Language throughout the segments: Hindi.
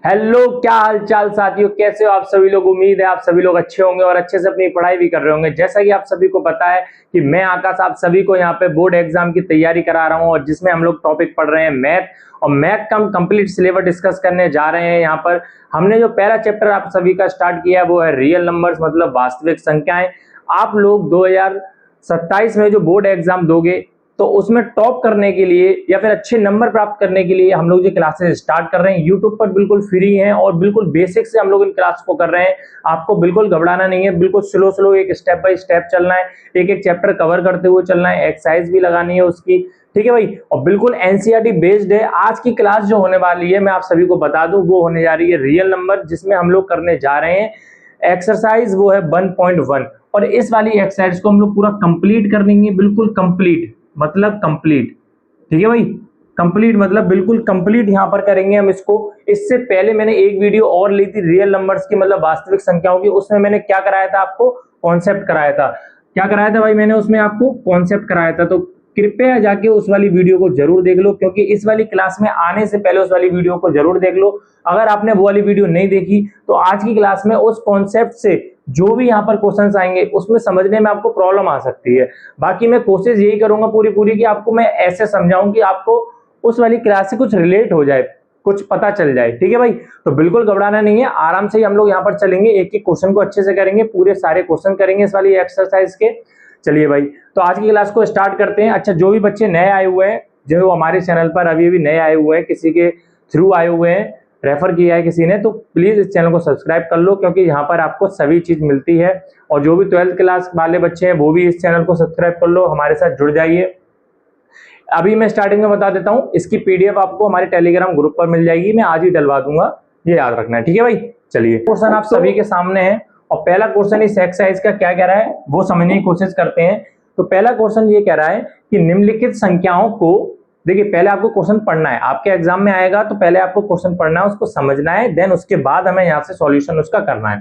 हेलो, क्या हाल चाल साथियों, कैसे हो आप सभी लोग। उम्मीद है आप सभी लोग अच्छे होंगे और अच्छे से अपनी पढ़ाई भी कर रहे होंगे। जैसा कि आप सभी को पता है कि मैं आकाश आप सभी को यहाँ पे बोर्ड एग्जाम की तैयारी करा रहा हूँ और जिसमें हम लोग टॉपिक पढ़ रहे हैं मैथ। और मैथ का हम कंप्लीट सिलेबस डिस्कस करने जा रहे हैं। यहाँ पर हमने जो पहला चैप्टर आप सभी का स्टार्ट किया है वो है रियल नंबर्स, मतलब वास्तविक संख्याएं। आप लोग 2027 में जो बोर्ड एग्जाम दोगे तो उसमें टॉप करने के लिए या फिर अच्छे नंबर प्राप्त करने के लिए हम लोग ये क्लासेस स्टार्ट कर रहे हैं। यूट्यूब पर बिल्कुल फ्री हैं और बिल्कुल बेसिक से हम लोग इन क्लास को कर रहे हैं। आपको बिल्कुल घबराना नहीं है, बिल्कुल स्लो स्लो एक स्टेप बाय स्टेप चलना है, एक एक चैप्टर कवर करते हुए चलना है, एक्सरसाइज भी लगानी है उसकी। ठीक है भाई। और बिल्कुल एनसीईआरटी बेस्ड है। आज की क्लास जो होने वाली है मैं आप सभी को बता दूं वो होने जा रही है रियल नंबर, जिसमें हम लोग करने जा रहे हैं एक्सरसाइज वो है 1.1। और इस वाली एक्सरसाइज को हम लोग पूरा कंप्लीट कर लेंगे, बिल्कुल कंप्लीट मतलब कंप्लीट। ठीक है भाई, कंप्लीट मतलब बिल्कुल कंप्लीट यहां पर करेंगे हम इसको। इससे पहले मैंने एक वीडियो और ली थी रियल नंबर्स की, मतलब वास्तविक संख्याओं की। उसमें मैंने क्या कराया था आपको, कॉन्सेप्ट कराया था। क्या कराया था भाई मैंने उसमें आपको, कॉन्सेप्ट कराया था। तो कृपया जाके उस वाली वीडियो को जरूर देख लो, क्योंकि इस वाली क्लास में आने से पहले उस वाली वीडियो को जरूर देख लो। अगर आपने वो वाली वीडियो नहीं देखी तो आज की क्लास में उस कॉन्सेप्ट से जो भी यहाँ पर क्वेश्चंस आएंगे उसमें समझने में आपको प्रॉब्लम आ सकती है। बाकी मैं कोशिश यही करूंगा पूरी पूरी कि आपको मैं ऐसे समझाऊं कि आपको उस वाली क्लास से कुछ रिलेट हो जाए, कुछ पता चल जाए। ठीक है भाई, तो बिल्कुल घबराना नहीं है, आराम से ही हम लोग यहाँ पर चलेंगे, एक एक क्वेश्चन को अच्छे से करेंगे, पूरे सारे क्वेश्चन करेंगे इस वाली एक्सरसाइज के। चलिए भाई, तो आज की क्लास को स्टार्ट करते हैं। अच्छा, जो भी बच्चे नए आए हुए हैं, जो हमारे चैनल पर अभी अभी नए आए हुए हैं, किसी के थ्रू आए हुए हैं, रेफर किया है किसी ने, तो प्लीज इस चैनल को सब्सक्राइब कर लो, क्योंकि यहाँ पर आपको सभी चीज मिलती है। और जो भी 12th क्लास वाले बच्चे हैं वो भी इस चैनल को सब्सक्राइब कर लो, हमारे साथ जुड़ जाइए। अभी मैं स्टार्टिंग में बता देता हूँ, इसकी पीडीएफ आपको हमारे टेलीग्राम ग्रुप पर मिल जाएगी, मैं आज ही डलवा दूंगा, ये याद रखना है। ठीक है भाई, चलिए क्वेश्चन आप सभी के सामने है और पहला क्वेश्चन इस एक्सरसाइज का क्या कह रहा है वो समझने की कोशिश करते हैं। तो पहला क्वेश्चन ये कह रहा है कि निम्नलिखित संख्याओं को, देखिए पहले आपको क्वेश्चन पढ़ना है, आपके एग्जाम में आएगा तो पहले आपको क्वेश्चन पढ़ना है, उसको समझना है, देन उसके बाद हमें यहाँ से सॉल्यूशन उसका करना है।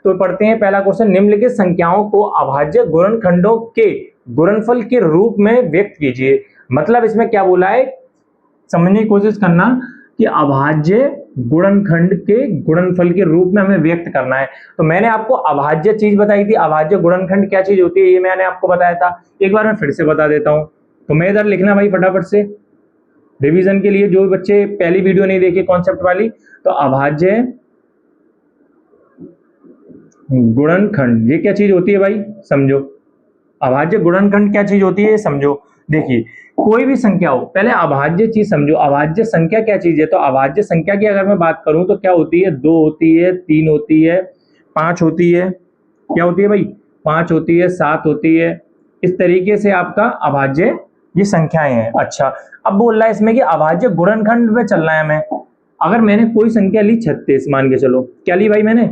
तो पढ़ते हैं पहला क्वेश्चन, निम्नलिखित संख्याओं को अभाज्य गुणनखंडों के गुणनफल के रूप में व्यक्त कीजिए। मतलब इसमें क्या बोला है, समझने की कोशिश करना कि अभाज्य गुणनखंड के गुणनफल के रूप में हमें व्यक्त करना है। तो मैंने आपको अभाज्य चीज बताई थी, अभाज्य गुणनखंड क्या चीज होती है ये मैंने आपको बताया था। एक बार मैं फिर से बता देता हूं, तो मैं इधर लिखना भाई फटाफट से रिवीजन के लिए, जो बच्चे पहली वीडियो नहीं देखे कॉन्सेप्ट वाली। तो अभाज्य गुणनखंड ये क्या चीज होती है भाई, समझो। अभाज्य गुणनखंड क्या चीज होती है समझो। देखिए कोई भी संख्या हो, पहले अभाज्य चीज समझो, अभाज्य संख्या क्या चीज है। तो अभाज्य संख्या की अगर मैं बात करूं तो क्या होती है, 2 होती है, 3 होती है, 5 होती है, क्या होती है भाई, 5 होती है, 7 होती है। इस तरीके से आपका अभाज्य ये संख्याएं हैं। अच्छा, अब बोल रहा है इसमें कि अभाज्य गुणनखंड में चलना है हमें। अगर मैंने कोई संख्या ली 36 मान के चलो, क्या ली भाई मैंने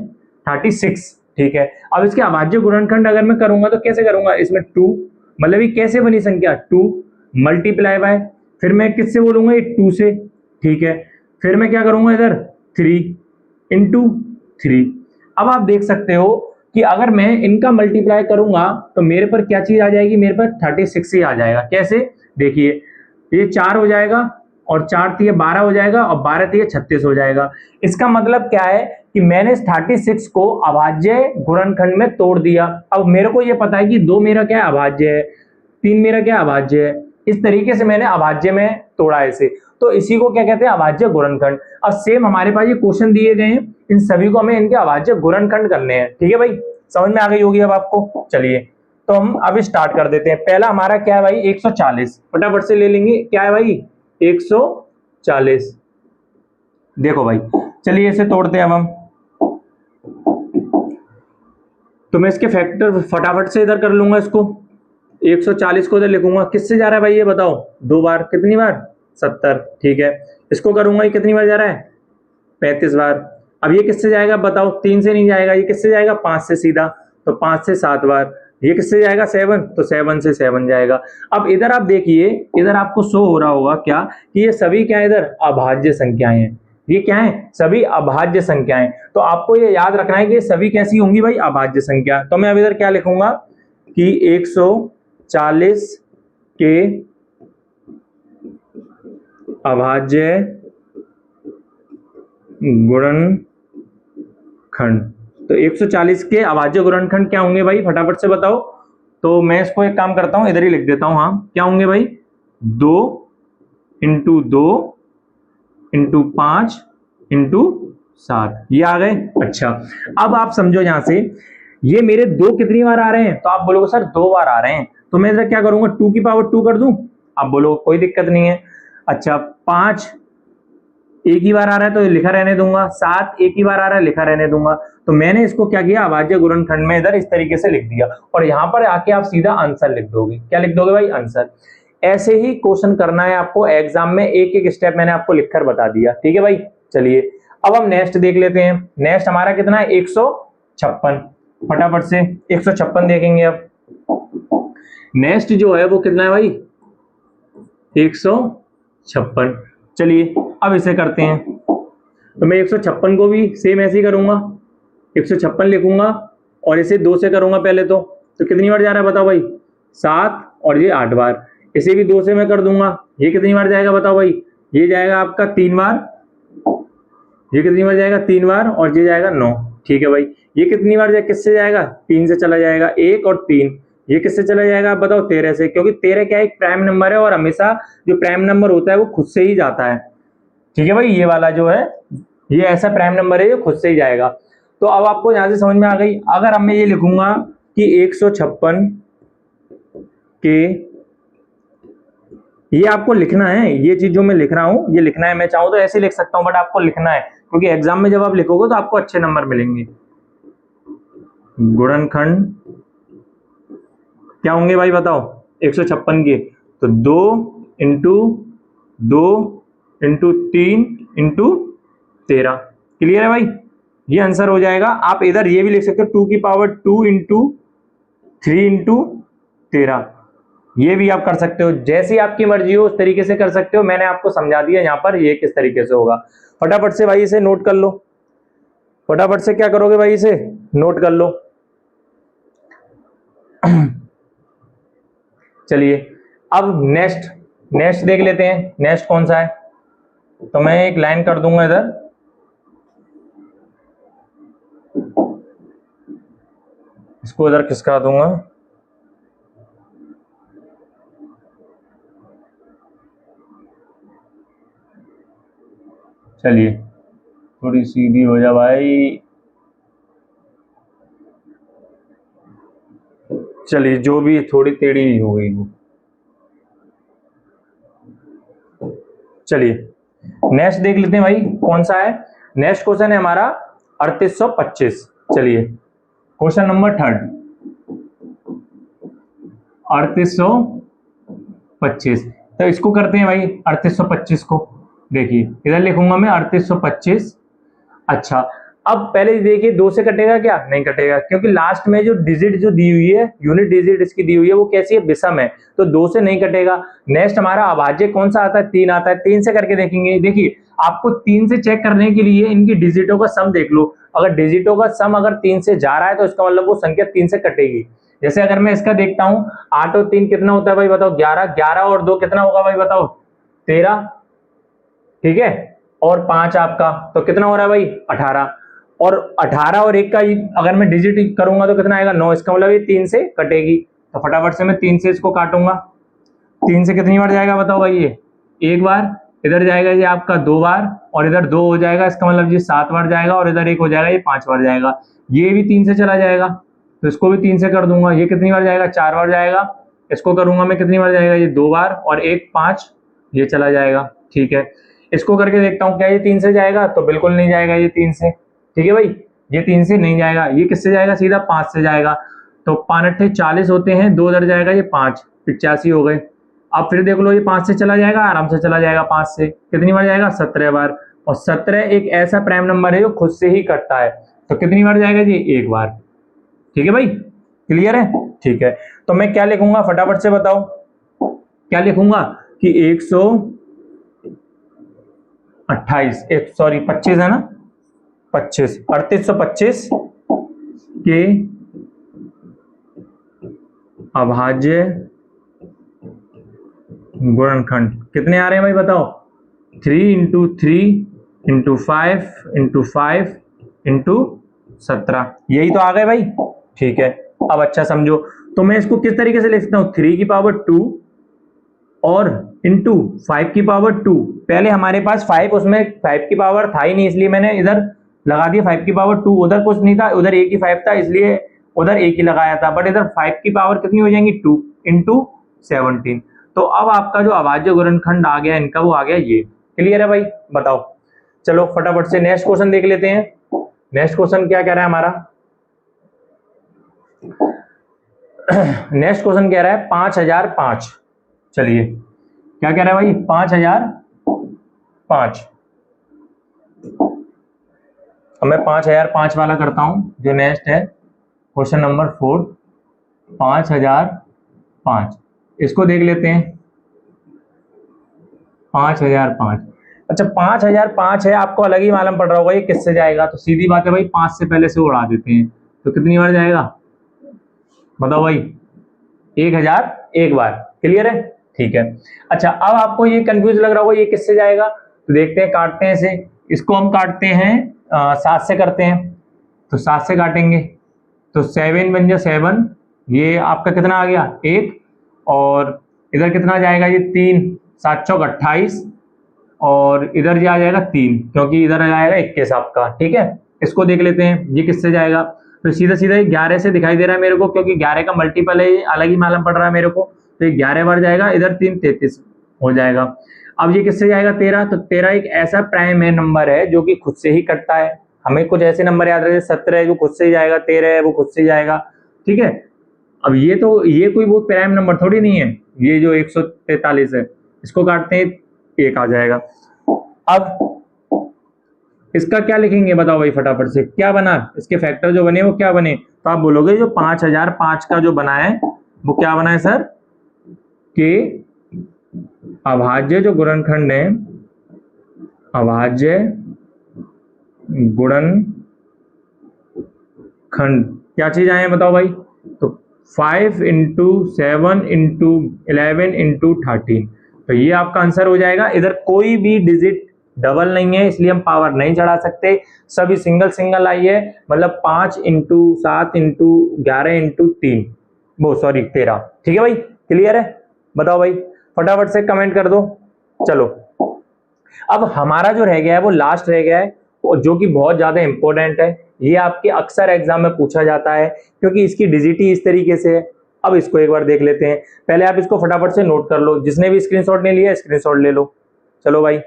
36, ठीक है। अब इसके अभाज्य गुणनखंड अगर मैं करूंगा तो कैसे करूंगा, इसमें 2, मतलब ये कैसे बनी संख्या 2 मल्टीप्लाई बाय, फिर मैं किससे बोलूंगा ये 2 से, ठीक है। फिर मैं क्या करूंगा इधर 3 इंटू 3। अब आप देख सकते हो कि अगर मैं इनका मल्टीप्लाई करूंगा तो मेरे पर क्या चीज आ जाएगी, मेरे पर 36 ही आ जाएगा। कैसे, देखिए ये 4 हो जाएगा और 4 3 12 हो जाएगा और 12 3 36 हो जाएगा। इसका मतलब क्या है कि मैंने 36 को अभाज्य गुणनखंड में तोड़ दिया। अब मेरे को ये पता है कि 2 मेरा क्या अभाज्य है, 3 मेरा क्या अभाज्य है, इस तरीके से मैंने अभाज्य में तोड़ा इसे। तो इसी को क्या कहते हैं, अभाज्य गुणनखंड। अब सेम हमारे पास ये क्वेश्चन दिए गए हैं, इन सभी को हमें इनके अभाज्य गुणनखंड करने हैं। ठीक है भाई, समझ में आ गई होगी अब आपको। चलिए तो हम अभी स्टार्ट कर देते हैं। पहला हमारा क्या है भाई 140, फटाफट से ले लेंगे, क्या है भाई 140। देखो भाई, चलिए इसे तोड़ते हैं अब हम। तो मैं इसके फैक्टर फटाफट से इधर कर लूंगा इसको, 140 को इधर लिखूंगा, किससे जा रहा है भाई ये बताओ, 2 बार, कितनी बार 70, ठीक है। इसको करूंगा ये कितनी बार जा रहा है 35 बार। अब ये किससे जाएगा बताओ, 3 से नहीं जाएगा, ये किससे जाएगा 5 से सीधा, तो 5 से 7 बार। ये किससे जाएगा 7, तो 7 से 7 जाएगा। अब इधर आप देखिए, इधर आपको शो हो रहा होगा क्या कि ये सभी क्या है इधर अभाज्य संख्याएं हैं। ये क्या है, सभी अभाज्य संख्याएं। तो आपको ये याद रखना है कि ये सभी कैसी होंगी भाई, अभाज्य संख्या। तो मैं अब इधर क्या लिखूंगा कि 140 के अभाज्य गुणनखंड। तो 140 के अभाज्य गुणनखंड क्या होंगे भाई, फटाफट से बताओ। तो मैं इसको एक काम करता हूं, इधर ही लिख देता हूं। हाँ, क्या होंगे भाई, 2 इंटू 2 इंटू 5 इंटू 7, ये आ गए। अच्छा, अब आप समझो यहां से, ये मेरे 2 कितनी बार आ रहे हैं, तो आप बोलोगे सर 2 बार आ रहे हैं, तो मैं इधर क्या करूंगा, 2 की पावर 2 कर दूं। आप बोलो कोई दिक्कत नहीं है। अच्छा, 5 एक ही बार आ रहा है तो लिखा रहने दूंगा, 7 एक ही बार आ रहा है, लिखा रहने दूंगा। तो मैंने इसको क्या किया, अभाज्य गुणनखंड में इधर इस तरीके से लिख दिया, और यहां पर आके आप सीधा आंसर लिख दोगे। क्या लिख दोगे भाई, आंसर। ऐसे ही क्वेश्चन करना है आपको एग्जाम में, एक एक स्टेप मैंने आपको लिखकर बता दिया। ठीक है भाई, चलिए अब हम नेक्स्ट देख लेते हैं। नेक्स्ट हमारा कितना है, 156। फटाफट से 156 देखेंगे। अब नेक्स्ट जो है वो कितना है भाई, 156। चलिए अब इसे करते हैं। तो मैं 156 को भी सेम ऐसे ही करूंगा, 156 लिखूंगा और इसे 2 से करूंगा पहले। तो कितनी बार जा रहा है बताओ भाई, 7, और ये 8 बार। इसे भी 2 से मैं कर दूंगा, ये कितनी बार जाएगा बताओ भाई, ये जाएगा आपका 3 बार। ये कितनी बार जाएगा, 3 बार, और ये जाएगा 9। ठीक है भाई, ये कितनी बार जाएगा, किससे जाएगा, 3 से चला जाएगा, 1 और 3। ये किससे चला जाएगा आप बताओ, 13 से, क्योंकि 13 क्या है, एक प्राइम नंबर है, और हमेशा जो प्राइम नंबर होता है वो खुद से ही जाता है। ठीक है भाई, ये वाला जो है ये ऐसा प्राइम नंबर है जो खुद से ही जाएगा। तो अब आपको यहां से समझ में आ गई। अगर अब मैं ये लिखूंगा कि 156 के, ये आपको लिखना है, ये चीज जो मैं लिख रहा हूं ये लिखना है। मैं चाहूं तो ऐसे लिख सकता हूं, बट आपको लिखना है, क्योंकि एग्जाम में जब आप लिखोगे तो आपको अच्छे नंबर मिलेंगे। गुणनखंड क्या होंगे भाई बताओ, 156 के, तो 2 इंटू 2 इंटू 3 इंटू 13। क्लियर है भाई, ये आंसर हो जाएगा। आप इधर ये भी लिख सकते हो, 2 की पावर 2 इंटू 3 इंटू 13, ये भी आप कर सकते हो। जैसी आपकी मर्जी हो उस तरीके से कर सकते हो। मैंने आपको समझा दिया यहाँ पर ये किस तरीके से होगा। फटाफट से भाई इसे नोट कर लो। फटाफट से क्या करोगे भाई, इसे नोट कर लो। चलिए अब नेक्स्ट देख लेते हैं। नेक्स्ट कौन सा है, तो मैं एक लाइन कर दूंगा इधर, इसको इधर खिसका दूंगा। चलिए थोड़ी सीधी हो जा भाई। चलिए जो भी थोड़ी टेढ़ी हो गई वो। चलिए नेक्स्ट देख लेते हैं भाई कौन सा है। नेक्स्ट क्वेश्चन है हमारा 3825। चलिए क्वेश्चन नंबर 3, 3825। तो इसको करते हैं भाई 3825 को। देखिए इधर लिखूंगा मैं 3825। अच्छा, अब पहले देखिए 2 से कटेगा क्या, नहीं कटेगा, क्योंकि लास्ट में जो डिजिट जो दी हुई है, यूनिट डिजिट इसकी दी हुई है, वो कैसी है, विषम है, तो 2 से नहीं कटेगा। नेक्स्ट हमारा अभाज्य कौन सा आता है, 3 आता है। 3 से करके देखेंगे। देखिए आपको 3 से चेक करने के लिए इनकी डिजिटों का सम देख लो। अगर डिजिटों का सम अगर 3 से जा रहा है तो इसका मतलब वो संख्या 3 से कटेगी। जैसे अगर मैं इसका देखता हूं, 8 और 3 कितना होता है भाई बताओ, 11। 11 और 2 कितना होगा भाई बताओ, 13। ठीक है, और 5 आपका, तो कितना हो रहा है भाई, 18। और 18 और 1 का अगर मैं डिजिट करूंगा तो कितना आएगा, 9। इसका मतलब ये 3 से कटेगी। तो फटाफट से मैं 3 से इसको काटूंगा। 3 से कितनी बार जाएगा बताओ भाई, ये 1 बार। इधर जाएगा ये आपका 2 बार, और इधर 2 हो जाएगा, इसका मतलब ये 7 बार जाएगा, और इधर 1 हो जाएगा, ये 5 बार जाएगा। ये भी 3 से चला जाएगा, तो इसको भी 3 से कर दूंगा। ये कितनी बार जाएगा, 4 बार जाएगा। इसको करूंगा मैं, कितनी बार जाएगा, ये 2 बार, और 1 5, ये चला जाएगा। ठीक है, इसको करके देखता हूँ क्या ये 3 से जाएगा, तो बिल्कुल नहीं जाएगा ये 3 से। ठीक है भाई, ये 3 से नहीं जाएगा। ये किससे जाएगा, सीधा 5 से जाएगा। तो 5 अट्ठे 40 होते हैं, 2 उधर जाएगा, ये 5 85 हो गए। अब फिर देख लो, ये 5 से चला जाएगा, आराम से चला जाएगा। 5 से कितनी बार जाएगा, 17 बार। और 17 एक ऐसा प्राइम नंबर है जो खुद से ही कटता है, तो कितनी बार जाएगा जी, 1 बार। ठीक है भाई, क्लियर है। ठीक है, तो मैं क्या लिखूंगा फटाफट से बताओ, क्या लिखूंगा कि 128, सॉरी 25 है ना, 25, 3825 के अभाज्य गुणनखंड कितने आ रहे हैं भाई बताओ, 3 इंटू 3 इंटू 5 इंटू 5 इंटू 17, यही तो आ गए भाई। ठीक है, अब अच्छा समझो, तो मैं इसको किस तरीके से लिख सकता हूं, 3 की पावर 2 और इंटू 5 की पावर 2। पहले हमारे पास 5, उसमें 5 की पावर था ही नहीं, इसलिए मैंने इधर लगा दिया 5 की पावर 2, उधर कुछ नहीं था, उधर एक ही 5 था, इसलिए उधर एक ही लगाया था, बट इधर 5 की पावर कितनी हो जाएंगी, 2 इंटू 17। तो अब आपका जो अभाज्य गुणनखंड आ गया इनका, वो आ गया ये। क्लियर है भाई, बताओ। चलो फटाफट से नेक्स्ट क्वेश्चन देख लेते हैं। नेक्स्ट क्वेश्चन क्या कह रहा है हमारा, नेक्स्ट क्वेश्चन कह रहा है 5005। चलिए क्या कह रहा है भाई, 5005। अब मैं 5005 वाला करता हूं, जो नेक्स्ट है क्वेश्चन नंबर 4, 5005। इसको देख लेते हैं, 5005। अच्छा 5005 है, आपको अलग ही मालूम पड़ रहा होगा ये किससे जाएगा, तो सीधी बात है भाई 5 से पहले से उड़ा देते हैं, तो कितनी बार जाएगा बताओ भाई, 1000 एक बार। क्लियर है, ठीक है। अच्छा अब आपको ये कंफ्यूज लग रहा होगा ये किससे जाएगा, तो देखते हैं, काटते हैं इसे, इसको हम काटते हैं 7 से करते हैं, तो 7 से काटेंगे तो 7 बन जाए 7, ये आपका कितना आ गया 1, और इधर कितना जाएगा ये 3, 7 चौक 28, और इधर ये आ जाएगा 3, क्योंकि इधर आ जाएगा 21 आपका। ठीक है, इसको देख लेते हैं ये किससे जाएगा, तो सीधा सीधा 11 से दिखाई दे रहा है मेरे को, क्योंकि 11 का मल्टीपल है, अलग ही मालूम पड़ रहा है मेरे को, तो ये 11 बार जाएगा, इधर 3 33 हो जाएगा। अब ये किससे जाएगा 13, तो 13 एक ऐसा प्राइम है नंबर है जो कि खुद से ही कटता है। हमें कुछ ऐसे नंबर याद रखे, 17 है वो खुद से ही जाएगा, 13 है वो खुद से ही जाएगा। ठीक है, अब ये तो ये कोई वो प्राइम नंबर थोड़ी नहीं है, ये जो 143 है इसको काटते हैं, 1 आ जाएगा। अब इसका क्या लिखेंगे बताओ भाई फटाफट से, क्या बना, इसके फैक्टर जो बने वो क्या बने, तो आप बोलोगे जो 5005 का जो बना है वो क्या बना है सर, कि अभाज्य जो गुणनखंड है, अभाज्य गुणनखंड क्या चीज आए हैं बताओ भाई, तो 5 इंटू 7 इंटू 11 इंटू 13, तो ये आपका आंसर हो जाएगा। इधर कोई भी डिजिट डबल नहीं है, इसलिए हम पावर नहीं चढ़ा सकते, सभी सिंगल सिंगल आई है, मतलब 5 इंटू 7 इंटू 11 इंटू 3, वो सॉरी 13। ठीक है भाई, क्लियर है, बताओ भाई फटाफट से कमेंट कर दो। चलो अब हमारा जो रह गया है वो लास्ट रह गया है, जो कि बहुत ज्यादा इंपॉर्टेंट है, ये आपके अक्सर एग्जाम में पूछा जाता है, क्योंकि इसकी डिजिट ही इस तरीके से है। अब इसको एक बार देख लेते हैं, पहले आप इसको फटाफट से नोट कर लो, जिसने भी स्क्रीनशॉट नहीं लिया स्क्रीनशॉट ले लो। चलो भाई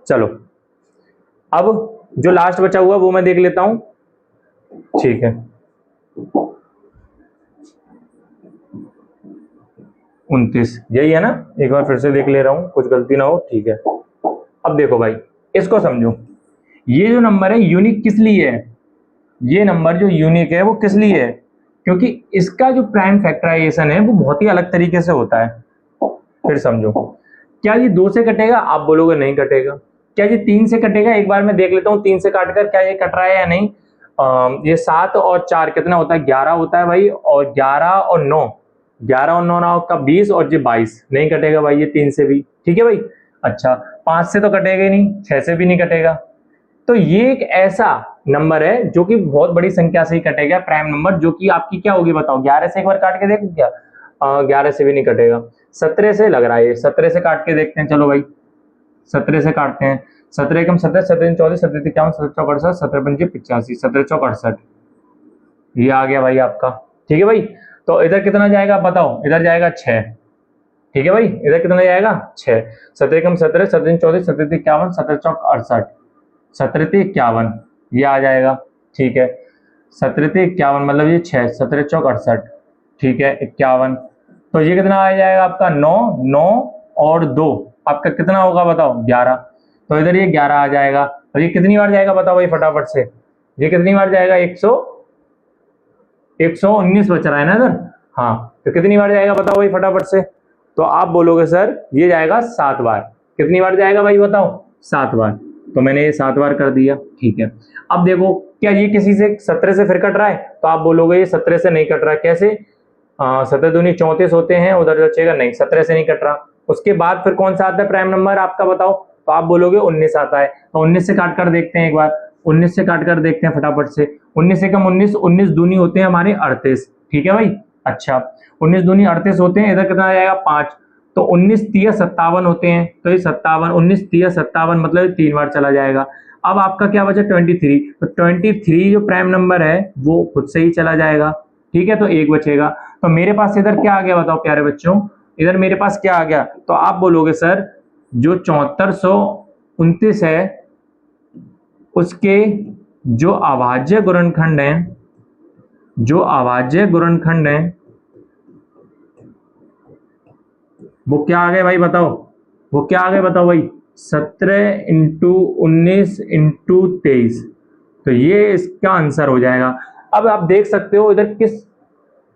चलो, अब जो लास्ट बचा हुआ वो मैं देख लेता हूं। ठीक है, 29 यही है ना, एक बार फिर से देख ले रहा हूं, कुछ गलती ना हो। ठीक है, अब देखो भाई इसको समझो, ये जो नंबर है यूनिक किस लिए है, ये नंबर जो यूनिक है वो किस लिए है, क्योंकि इसका जो प्राइम फैक्टराइजेशन है वो बहुत ही अलग तरीके से होता है। फिर समझो, क्या ये 2 से कटेगा, आप बोलोगे नहीं कटेगा। क्या ये 3 से कटेगा, एक बार मैं देख लेता हूँ 3 से काटकर क्या ये कट रहा है या नहीं। ये 7 और 4 कितना होता है, 11 होता है भाई, और 11 और 9, 11 और 9 ना का 20, और ये 22 नहीं कटेगा भाई ये 3 से भी। ठीक है भाई, अच्छा 5 से तो कटेगा ही नहीं, 6 से भी नहीं कटेगा, तो ये एक ऐसा नंबर है जो कि बहुत बड़ी संख्या से ही कटेगा, प्राइम नंबर, जो कि आपकी क्या होगी बताओ, 11 से एक बार काट के देखो क्या, 11 से भी नहीं कटेगा, 17 से लग रहा है, 17 से काट के देखते हैं। चलो भाई 17 से काटते हैं, 17 एकम 17, 17 34, 17 51, 17 चौक 68, 17 पंजे 85, 17 चौक 68, ये आ गया भाई आपका। ठीक है भाई, तो इधर कितना जाएगा बताओ, इधर जाएगा 6। ठीक है भाई, इधर कितना जाएगा 6, 17 एकम 17, 17 34, 17 51, 17 चौक 68, 17 51, ये आ जाएगा। ठीक है, 17 51 मतलब ये 6, 17 चौक 68, ठीक है 51, तो ये कितना आ जाएगा आपका 9, 9 और 2 आपका कितना होगा बताओ 11, तो इधर ये 11 आ जाएगा, और ये कितनी बार जाएगा बताओ भाई फटाफट से, ये कितनी बार जाएगा, 119 बच रहा है ना इधर, हाँ, तो कितनी बार जाएगा बताओ भाई फटाफट से, तो आप बोलोगे सर ये जाएगा 7 बार। कितनी बार जाएगा भाई बताओ, 7 बार, तो मैंने ये 7 बार कर दिया। ठीक है, अब देखो क्या ये किसी से 17 से फिर कट रहा है, तो आप बोलोगे ये 17 से नहीं कट रहा है, कैसे, 17 दूनी 34 होते हैं, उधर बचेगा नहीं, 17 से नहीं कट रहा। उसके बाद फिर कौन सा आता है प्राइम नंबर आपका बताओ, तो आप बोलोगे 19 आता है। तो 19 से काट कर देखते हैं एक बार, 19 से काट कर देखते हैं फटाफट से। 19 से कम 19, 19 दूनी होते हैं हमारे 38, ठीक है भाई। अच्छा 19 दूनी 38 होते हैं, इधर कितना आ जाएगा 5, तो 19 तिया 57 होते हैं, तो ये 57, 19 तिया 57 मतलब 3 बार चला जाएगा। अब आपका क्या बचा 23, तो 23 जो प्राइम नंबर है वो खुद से ही चला जाएगा, ठीक है, तो 1 बचेगा। तो मेरे पास इधर क्या आ गया बताओ प्यारे बच्चों, इधर मेरे पास क्या आ गया, तो आप बोलोगे सर जो 7429 है उसके जो अभाज्य गुणनखंड है, जो अभाज्य गुणनखंड है वो क्या आ गए भाई बताओ, वो क्या आ गए बताओ भाई, 17 इंटू 19 इंटू 23, तो ये इसका आंसर हो जाएगा। अब आप देख सकते हो इधर किस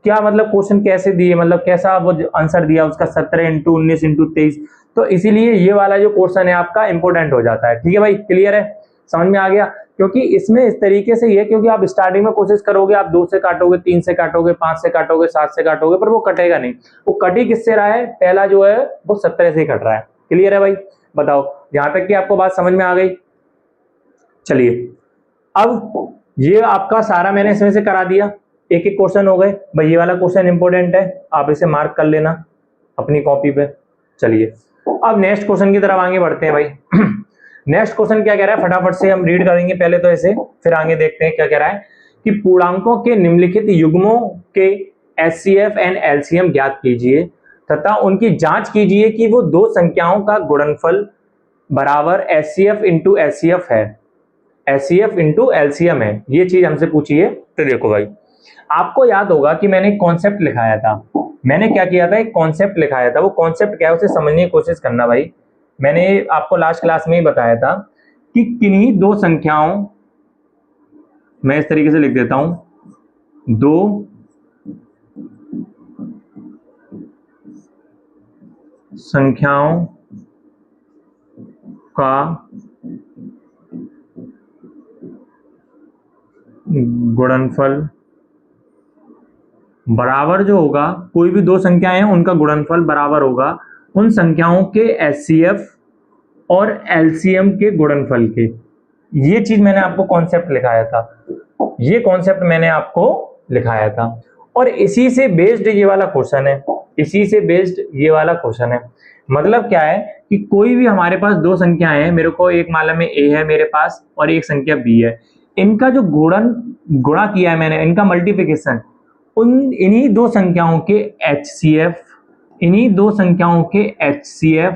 क्या मतलब क्वेश्चन कैसे दिए, मतलब कैसा वो आंसर दिया उसका 17 इंटू 19 इंटू 23, तो इसीलिए ये वाला जो क्वेश्चन है आपका इंपोर्टेंट हो जाता है, ठीक है भाई, क्लियर है, समझ में आ गया। क्योंकि इसमें इस तरीके से ये, क्योंकि आप स्टार्टिंग में कोशिश करोगे आप 2 से काटोगे, 3 से काटोगे, 5 से काटोगे, 7 से काटोगे, पर वो कटेगा नहीं। वो कटी किससे रहा है, पहला जो है वो 17 से ही कट रहा है, क्लियर है भाई। बताओ यहां तक कि आपको बात समझ में आ गई। चलिए अब ये आपका सारा मैंने इसमें से करा दिया, एक एक क्वेश्चन हो गए भाई, ये वाला क्वेश्चन इंपॉर्टेंट है, आप इसे मार्क कर लेना अपनी कॉपी पे। चलिए अब नेक्स्ट क्वेश्चन की तरफ आगे बढ़ते हैं भाई। नेक्स्ट क्वेश्चन क्या कह रहा है, फटाफट से हम रीड करेंगे पहले तो इसे, फिर आगे देखते हैं क्या कह रहा है कि पूर्णांकों के निम्नलिखित युग्मों के एचसीएफ एंड एलसीएम ज्ञात कीजिए तथा उनकी जांच कीजिए कि वो दो संख्याओं का गुणनफल बराबर एचसीएफ इंटू एचसीएफ है, एचसीएफ इंटू एलसीएम है, ये चीज हमसे पूछी है। तो देखो भाई आपको याद होगा कि मैंने एक कॉन्सेप्ट लिखाया था, मैंने क्या किया था, एक कॉन्सेप्ट लिखाया था, वो कॉन्सेप्ट क्या है उसे समझने की कोशिश करना भाई। मैंने आपको लास्ट क्लास में ही बताया था कि किन्हीं दो संख्याओं, मैं इस तरीके से लिख देता हूं, दो संख्याओं का गुणनफल बराबर जो होगा, कोई भी दो संख्याएं हैं उनका गुणनफल बराबर होगा उन संख्याओं के एचसीएफ और एलसीएम के गुणनफल के। ये चीज मैंने आपको कॉन्सेप्ट लिखाया था, ये कॉन्सेप्ट मैंने आपको लिखाया था, और इसी से बेस्ड ये वाला क्वेश्चन है, इसी से बेस्ड ये वाला क्वेश्चन है। मतलब क्या है कि कोई भी हमारे पास दो संख्याएं हैं, मेरे को एक मालूम है ए है मेरे पास और एक संख्या बी है, इनका जो गुणा किया है मैंने, इनका मल्टीप्लिकेशन, इन्हीं दो संख्याओं के एचसीएफ, इन्हीं दो संख्याओं के एचसीएफ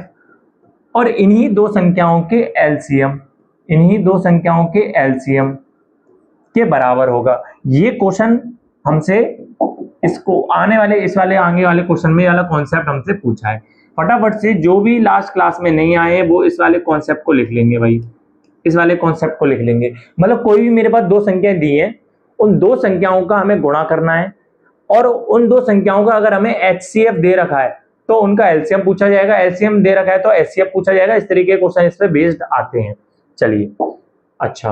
और इन्हीं दो संख्याओं के एलसीएम, इन्हीं दो संख्याओं के एलसीएम के बराबर होगा। ये क्वेश्चन हमसे इसको आने वाले इस वाले आगे वाले क्वेश्चन में वाला कॉन्सेप्ट हमसे पूछा है। फटाफट से जो भी लास्ट क्लास में नहीं आए वो इस वाले कॉन्सेप्ट को लिख लेंगे भाई, इस वाले कॉन्सेप्ट को लिख लेंगे। मतलब कोई भी मेरे पास दो संख्याएं दी हैं, उन दो संख्याओं का हमें गुणा करना है और उन दो संख्याओं का अगर हमें एचसीएफ दे रखा है तो उनका एलसीएम पूछा जाएगा, एलसीएम दे रखा है तो एचसीएफ पूछा जाएगा। इस तरीके के क्वेश्चन इस पे बेस्ड आते हैं। चलिए अच्छा,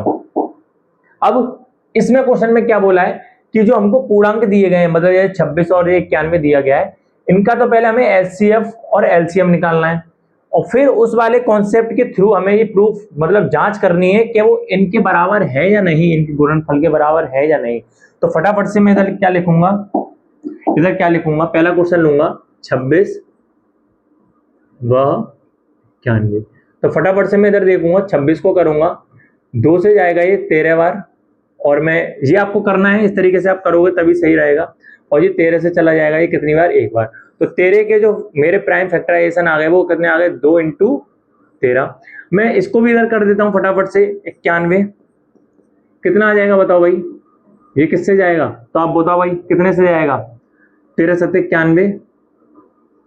अब इसमें क्वेश्चन में क्या बोला है कि जो हमको पूर्णांक दिए गए हैं, मतलब ये 26 और 91 दिया गया है, इनका तो पहले हमें एचसीएफ और एलसीएम निकालना है और फिर उस वाले कॉन्सेप्ट के थ्रू हमें ये प्रूफ मतलब जांच करनी है कि वो इनके बराबर है या नहीं, इनके गुणनफल के बराबर है या नहीं। तो फटाफट से मैं इधर क्या लिखूंगा, इधर क्या लिखूंगा, पहला क्वेश्चन लूंगा 26 व 91, तो फटाफट से मैं इधर देखूंगा 26 को करूंगा 2 से जाएगा ये 13 बार, और मैं ये आपको करना है इस तरीके से आप करोगे तभी सही रहेगा, और ये 13 से चला जाएगा ये कितनी बार, एक बार। तो 13 के जो मेरे प्राइम फैक्टराइजेशन आ गए वो कितने आ गए, 2 इंटू 13। मैं इसको भी इधर कर देता हूं फटाफट से, 91 कितना आ जाएगा बताओ भाई, ये किससे जाएगा, तो आप बताओ भाई कितने से जाएगा, 13 सत्ते 91,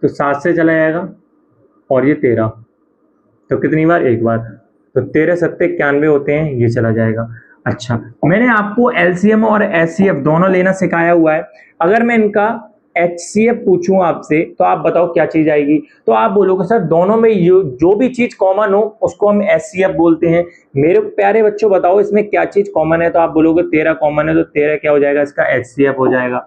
तो 7 से चला जाएगा और ये 13, तो कितनी बार, एक बार, तो 13 सत्ते 91 होते हैं, ये चला जाएगा। अच्छा मैंने आपको एलसीएम और एचसीएफ दोनों लेना सिखाया हुआ है, अगर मैं इनका एचसीएफ पूछूं आपसे तो आप बताओ क्या चीज आएगी, तो आप बोलोगे सर दोनों में जो भी चीज कॉमन हो उसको हम एचसीएफ बोलते हैं। मेरे प्यारे बच्चों बताओ इसमें क्या चीज कॉमन है, तो आप बोलोगे 13 कॉमन है, तो 13 क्या हो जाएगा, इसका एचसीएफ हो जाएगा।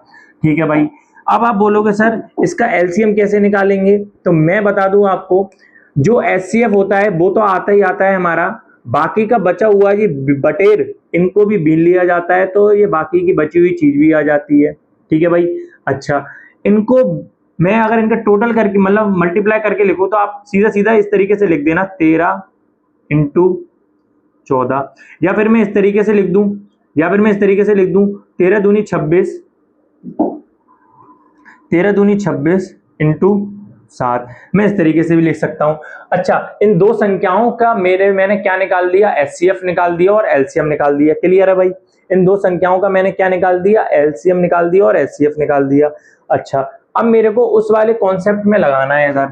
ठीक है भाई, अब आप बोलोगे सर इसका एलसीएम कैसे निकालेंगे, तो मैं बता दूं आपको, जो एचसीएफ होता है वो तो आता ही आता है हमारा, बाकी का बचा हुआ ये बटेर इनको भी बीन लिया जाता है, तो ये बाकी की बची हुई चीज भी आ जाती है। ठीक है भाई। अच्छा, इनको मैं अगर इनका टोटल करके मतलब मल्टीप्लाई करके लिखूं तो आप सीधा सीधा इस तरीके से लिख देना 13 इंटू 14, या फिर मैं इस तरीके से लिख दूं, 13 दूनी 26, 13 दूनी 26 इंटू 7, मैं इस तरीके से भी लिख सकता हूं। अच्छा, इन दो संख्याओं का मैंने क्या निकाल दिया, एचसीएफ निकाल दिया और एलसीएम निकाल दिया। क्लियर है भाई? इन दो संख्याओं का मैंने क्या निकाल दिया, एलसीएम निकाल दिया और एचसीएफ निकाल दिया। अच्छा, अब मेरे को उस वाले कॉन्सेप्ट में लगाना है इधर,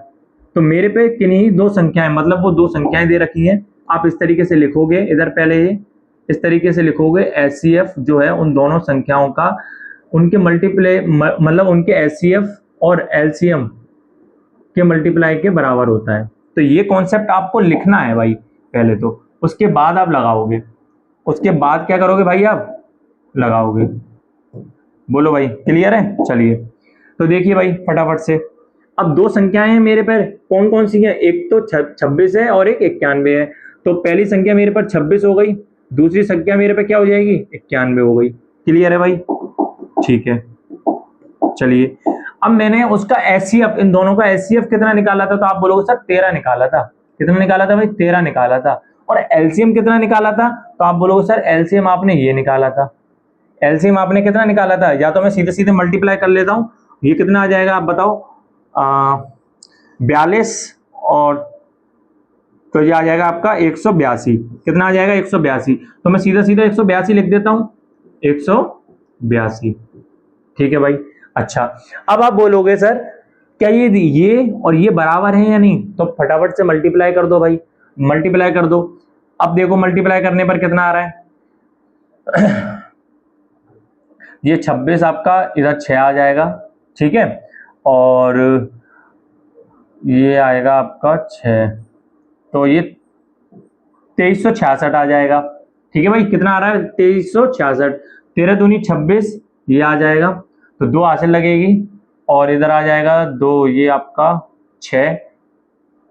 तो मेरे पे किन्हीं दो संख्याएं, मतलब वो दो संख्याएं दे रखी हैं, आप इस तरीके से लिखोगे इधर, पहले ये इस तरीके से लिखोगे, एचसीएफ जो है उन दोनों संख्याओं का उनके मल्टीप्लाई मतलब उनके एचसीएफ और एलसीएम के मल्टीप्लाई के बराबर होता है। तो ये कॉन्सेप्ट आपको लिखना है भाई पहले तो, उसके बाद आप लगाओगे, उसके बाद क्या करोगे भाई, आप लगाओगे। बोलो भाई, क्लियर है? चलिए, तो देखिए भाई फटाफट से, अब दो संख्याएं हैं मेरे पर, कौन कौन सी हैं, एक तो 26 है और एक 91 है। तो पहली संख्या मेरे पर 26 हो गई, दूसरी संख्या मेरे पे क्या हो जाएगी, 91 हो गई। क्लियर है भाई? ठीक है। चलिए, अब मैंने उसका एचसीएफ, इन दोनों का एचसीएफ कितना निकाला था, तो आप बोलोगे सर 13 निकाला था। कितना निकाला था भाई? 13 निकाला था। और एलसीएम कितना निकाला था, तो आप बोलोगे सर एलसीएम आपने ये निकाला था। एलसीएम आपने कितना निकाला था, या तो मैं सीधे सीधे मल्टीप्लाई कर लेता हूं, ये कितना आ जाएगा आप बताओ, 42 और तो ये आ जाएगा आपका 182। कितना आ जाएगा? 182। तो मैं सीधा सीधा 182 लिख देता हूं, 182। ठीक है भाई। अच्छा, अब आप बोलोगे सर क्या ये और ये बराबर है या नहीं, तो फटाफट से मल्टीप्लाई कर दो भाई, मल्टीप्लाई कर दो। अब देखो मल्टीप्लाई करने पर कितना आ रहा है ये 26 आपका इधर 6 आ जाएगा, ठीक है, और ये आएगा आपका 6, तो ये 2366 आ जाएगा। ठीक है भाई, कितना आ रहा है? 2366। 13 दूनी 26, ये आ जाएगा, तो 2 हासिल लगेगी, और इधर आ जाएगा 2, ये आपका 6,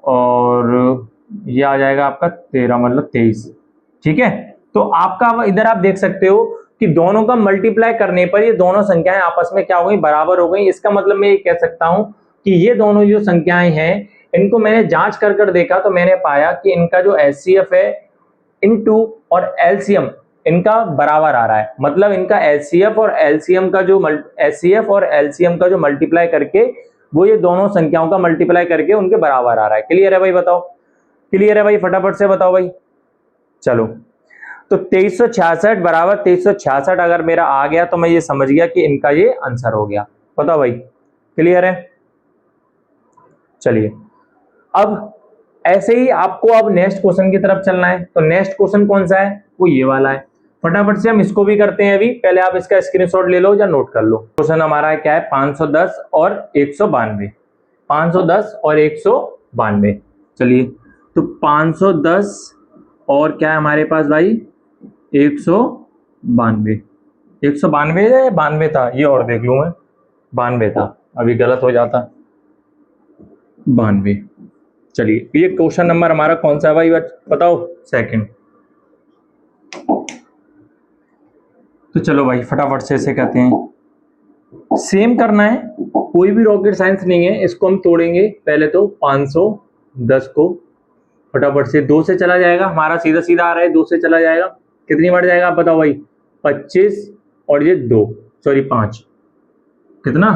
और ये आ जाएगा आपका 13 मतलब 23। ठीक है, तो आपका इधर आप देख सकते हो कि दोनों का मल्टीप्लाई करने पर ये दोनों संख्याएं आपस में क्या हो गई, बराबर हो गई। इसका मतलब मैं ये कह सकता हूं कि ये दोनों जो संख्याएं हैं इनको मैंने जांच कर देखा, तो मैंने पाया कि इनका जो एचसीएफ है इनटू और एलसीएम इनका बराबर आ रहा है। मतलब इनका एचसीएफ और एलसीएम का जो मल्टीप्लाई करके वो ये दोनों संख्याओं का मल्टीप्लाई करके उनके बराबर आ रहा है। क्लियर है भाई? बताओ, क्लियर है भाई? फटाफट से बताओ भाई। चलो, तो 2366 बराबर 2366 अगर मेरा आ गया तो मैं ये समझ गया कि इनका ये आंसर हो गया। बताओ भाई, क्लियर है? चलिए, अब ऐसे ही आपको अब नेक्स्ट क्वेश्चन की तरफ चलना है। तो नेक्स्ट क्वेश्चन कौन सा है? वो ये वाला है। फटाफट से हम इसको भी करते हैं अभी, पहले आप इसका स्क्रीनशॉट ले लो या नोट कर लो। क्वेश्चन हमारा क्या है? 510 और 192। 510 और 192। चलिए, तो 510 और क्या है हमारे पास भाई? 192। 192 या 92 था, ये और देख लूं मैं, 92 था, अभी गलत हो जाता, 92। चलिए, ये क्वेश्चन नंबर हमारा कौन सा है भाई, बताओ? सेकंड। तो चलो भाई फटाफट से इसे कहते हैं, सेम करना है, कोई भी रॉकेट साइंस नहीं है। इसको हम तोड़ेंगे पहले तो 510 को, फटाफट से 2 से चला जाएगा, हमारा सीधा सीधा आ रहा है, 2 से चला जाएगा, कितनी बार जाएगा आप बताओ भाई? 25 और ये 2 सॉरी 5, कितना?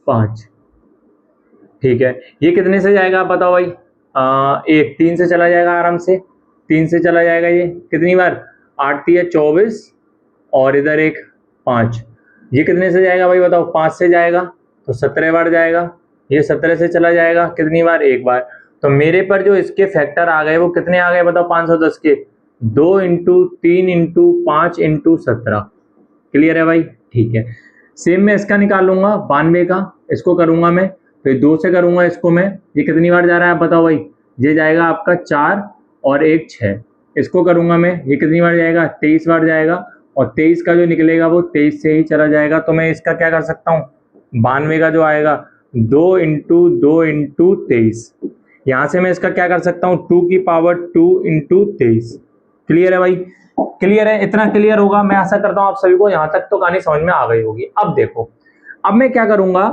5। ठीक है, ये कितने से जाएगा आप बताओ भाई? 1, 3 से चला जाएगा आराम से, 3 से चला जाएगा, ये कितनी बार? 8 या 24, और इधर एक 5, ये कितने से जाएगा भाई बताओ? 5 से जाएगा, तो 17 बार जाएगा। ये 17 से चला जाएगा, कितनी बार? 1 बार। तो मेरे पर जो इसके फैक्टर आ गए वो कितने आ गए बताओ? 510 के 2 इंटू 3 इंटू 5 इंटू 17। क्लियर है भाई? ठीक है, सेम मैं इसका निकाल लूंगा 92 का, इसको करूंगा मैं, फिर 2 से करूंगा इसको मैं, ये कितनी बार जा रहा है आप बताओ भाई? ये जाएगा आपका 4 और 1 6। इसको करूंगा मैं, ये कितनी बार जाएगा? 23 बार जाएगा, और 23 का जो निकलेगा वो 23 से ही चला जाएगा। तो मैं इसका क्या कर सकता हूँ? 92 का जो आएगा 2 इंटू 23, यहां से मैं इसका क्या कर सकता हूं 2 की पावर 2 इंटू 23। क्लियर है भाई, क्लियर है, इतना क्लियर होगा। मैं आशा करता हूं आप सभी को यहां तक तो कहानी समझ में आ गई होगी। अब देखो, अब मैं क्या करूंगा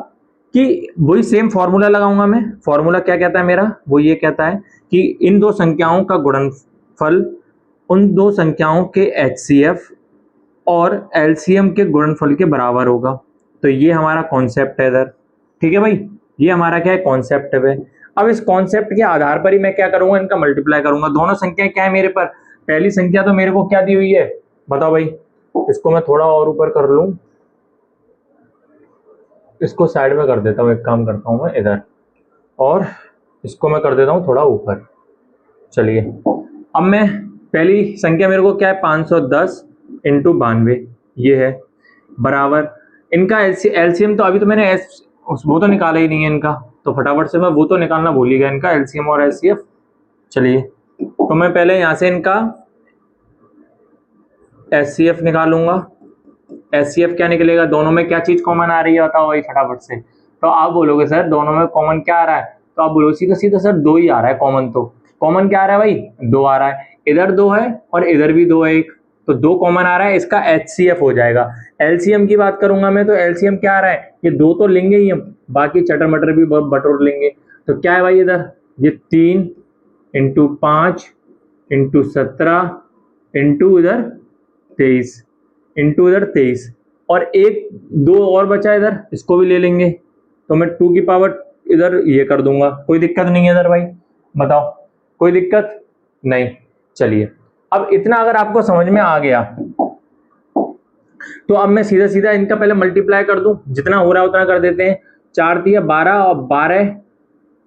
कि वही सेम फॉर्मूला लगाऊंगा। मैं फॉर्मूला क्या कहता है मेरा, वो ये कहता है कि इन दो संख्याओं का गुणनफल उन दो संख्याओं के एचसीएफ और एलसीएम के गुणनफल के बराबर होगा। तो ये हमारा कॉन्सेप्ट है इधर, ठीक है भाई, ये हमारा क्या है कॉन्सेप्ट है। अब इस कॉन्सेप्ट के आधार पर ही मैं क्या करूंगा, इनका मल्टीप्लाई करूंगा। दोनों संख्याएं क्या है मेरे पर, पहली संख्या तो मेरे को क्या दी हुई है बताओ भाई, इसको मैं थोड़ा और ऊपर कर लूं, इसको साइड में कर देता हूं, एक काम करता हूं मैं इधर, और इसको मैं कर देता हूं थोड़ा ऊपर। चलिए, अब मैं पहली संख्या मेरे को क्या है 510 इंटू 92 ये है, बराबर इनका एलसीएम तो अभी तो मैंने वो तो निकाला ही नहीं है इनका, तो फटाफट से मैं वो तो निकालना भूल ही गया, इनका एलसीएम और एचसीएफ। चलिए, तो मैं पहले यहां से इनका एचसीएफ निकालूंगा। एचसीएफ क्या निकलेगा, दोनों में क्या चीज कॉमन आ रही है बताओ भाई फटाफट से। तो आप बोलोगे सर दोनों में कॉमन क्या आ रहा है, तो आप बोलोगे सीधा सीधा सर 2 ही आ रहा है कॉमन। तो कॉमन क्या आ रहा है भाई, 2 आ रहा है, इधर 2 है और इधर भी 2 है एक, तो 2 कॉमन आ रहा है, इसका एचसीएफ हो जाएगा। एलसीएम की बात करूंगा मैं, तो एलसीएम क्या आ रहा है, ये 2 तो लेंगे ही हम, बाकी चटर मटर भी बटोर लेंगे। तो क्या है भाई इधर, ये 3 इंटू 5 इंटू 17 इंटू इधर 23 इंटू इधर 23, और एक 2 और बचा इधर, इसको भी ले लेंगे। तो मैं 2 की पावर इधर ये कर दूंगा, कोई दिक्कत नहीं है इधर भाई, बताओ कोई दिक्कत नहीं। चलिए, अब इतना अगर आपको समझ में आ गया, तो अब मैं सीधा सीधा इनका पहले मल्टीप्लाई कर दूं, जितना हो रहा है उतना कर देते हैं। 4 तिया 12 और 12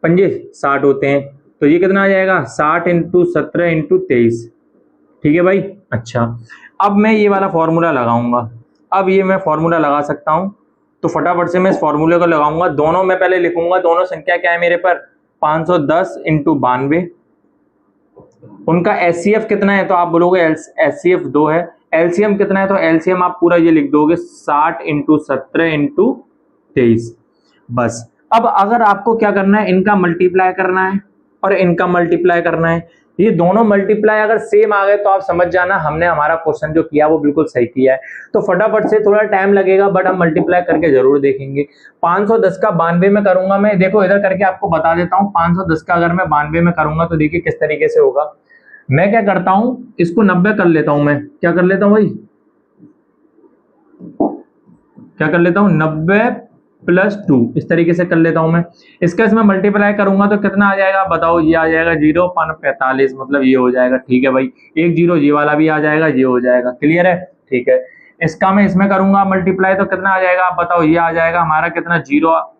पंजे 60 होते हैं, तो ये कितना आ जाएगा 60 इंटू 17 इंटू 23, ठीक है भाई। अच्छा, अब मैं ये वाला फॉर्मूला लगाऊंगा। अब ये मैं फॉर्मूला लगा सकता हूं, तो फटाफट से मैं इस फॉर्मूले को लगाऊंगा। दोनों मैं पहले लिखूंगा, दोनों संख्या क्या है मेरे पर 510 इंटू 92, उनका एचसीएफ कितना है, तो आप बोलोगे एचसीएफ 2 है। एलसीएम कितना है, तो एलसीएम आप पूरा ये लिख दोगे 60 इंटू 17 इंटू 23, बस। अब अगर आपको क्या करना है, इनका मल्टीप्लाई करना है और इनका मल्टीप्लाई करना है। ये दोनों मल्टीप्लाई अगर सेम आ गए तो आप समझ जाना हमने हमारा क्वेश्चन जो किया वो बिल्कुल सही किया है। तो फटाफट से, थोड़ा टाइम लगेगा बट हम मल्टीप्लाई करके जरूर देखेंगे। 510 का 92 में करूंगा मैं, देखो इधर करके आपको बता देता हूं। 510 का अगर मैं 92 में करूंगा तो देखिए किस तरीके से होगा। मैं क्या करता हूं, इसको 90 कर लेता हूं। मैं क्या कर लेता हूं भाई, क्या कर लेता हूं 90 प्लस 2, इस तरीके से कर लेता हूं मैं। इसका इसमें मल्टीप्लाई करूंगा तो कितना आ जाएगा बताओ, ये आ जाएगा 0.45, मतलब ये हो जाएगा, ठीक है भाई। एक 0 ये वाला भी आ जाएगा, ये हो जाएगा, क्लियर है, ठीक है। इसका मैं इसमें करूंगा मल्टीप्लाई तो कितना आ जाएगा आप बताओ, ये आ जाएगा हमारा कितना 0,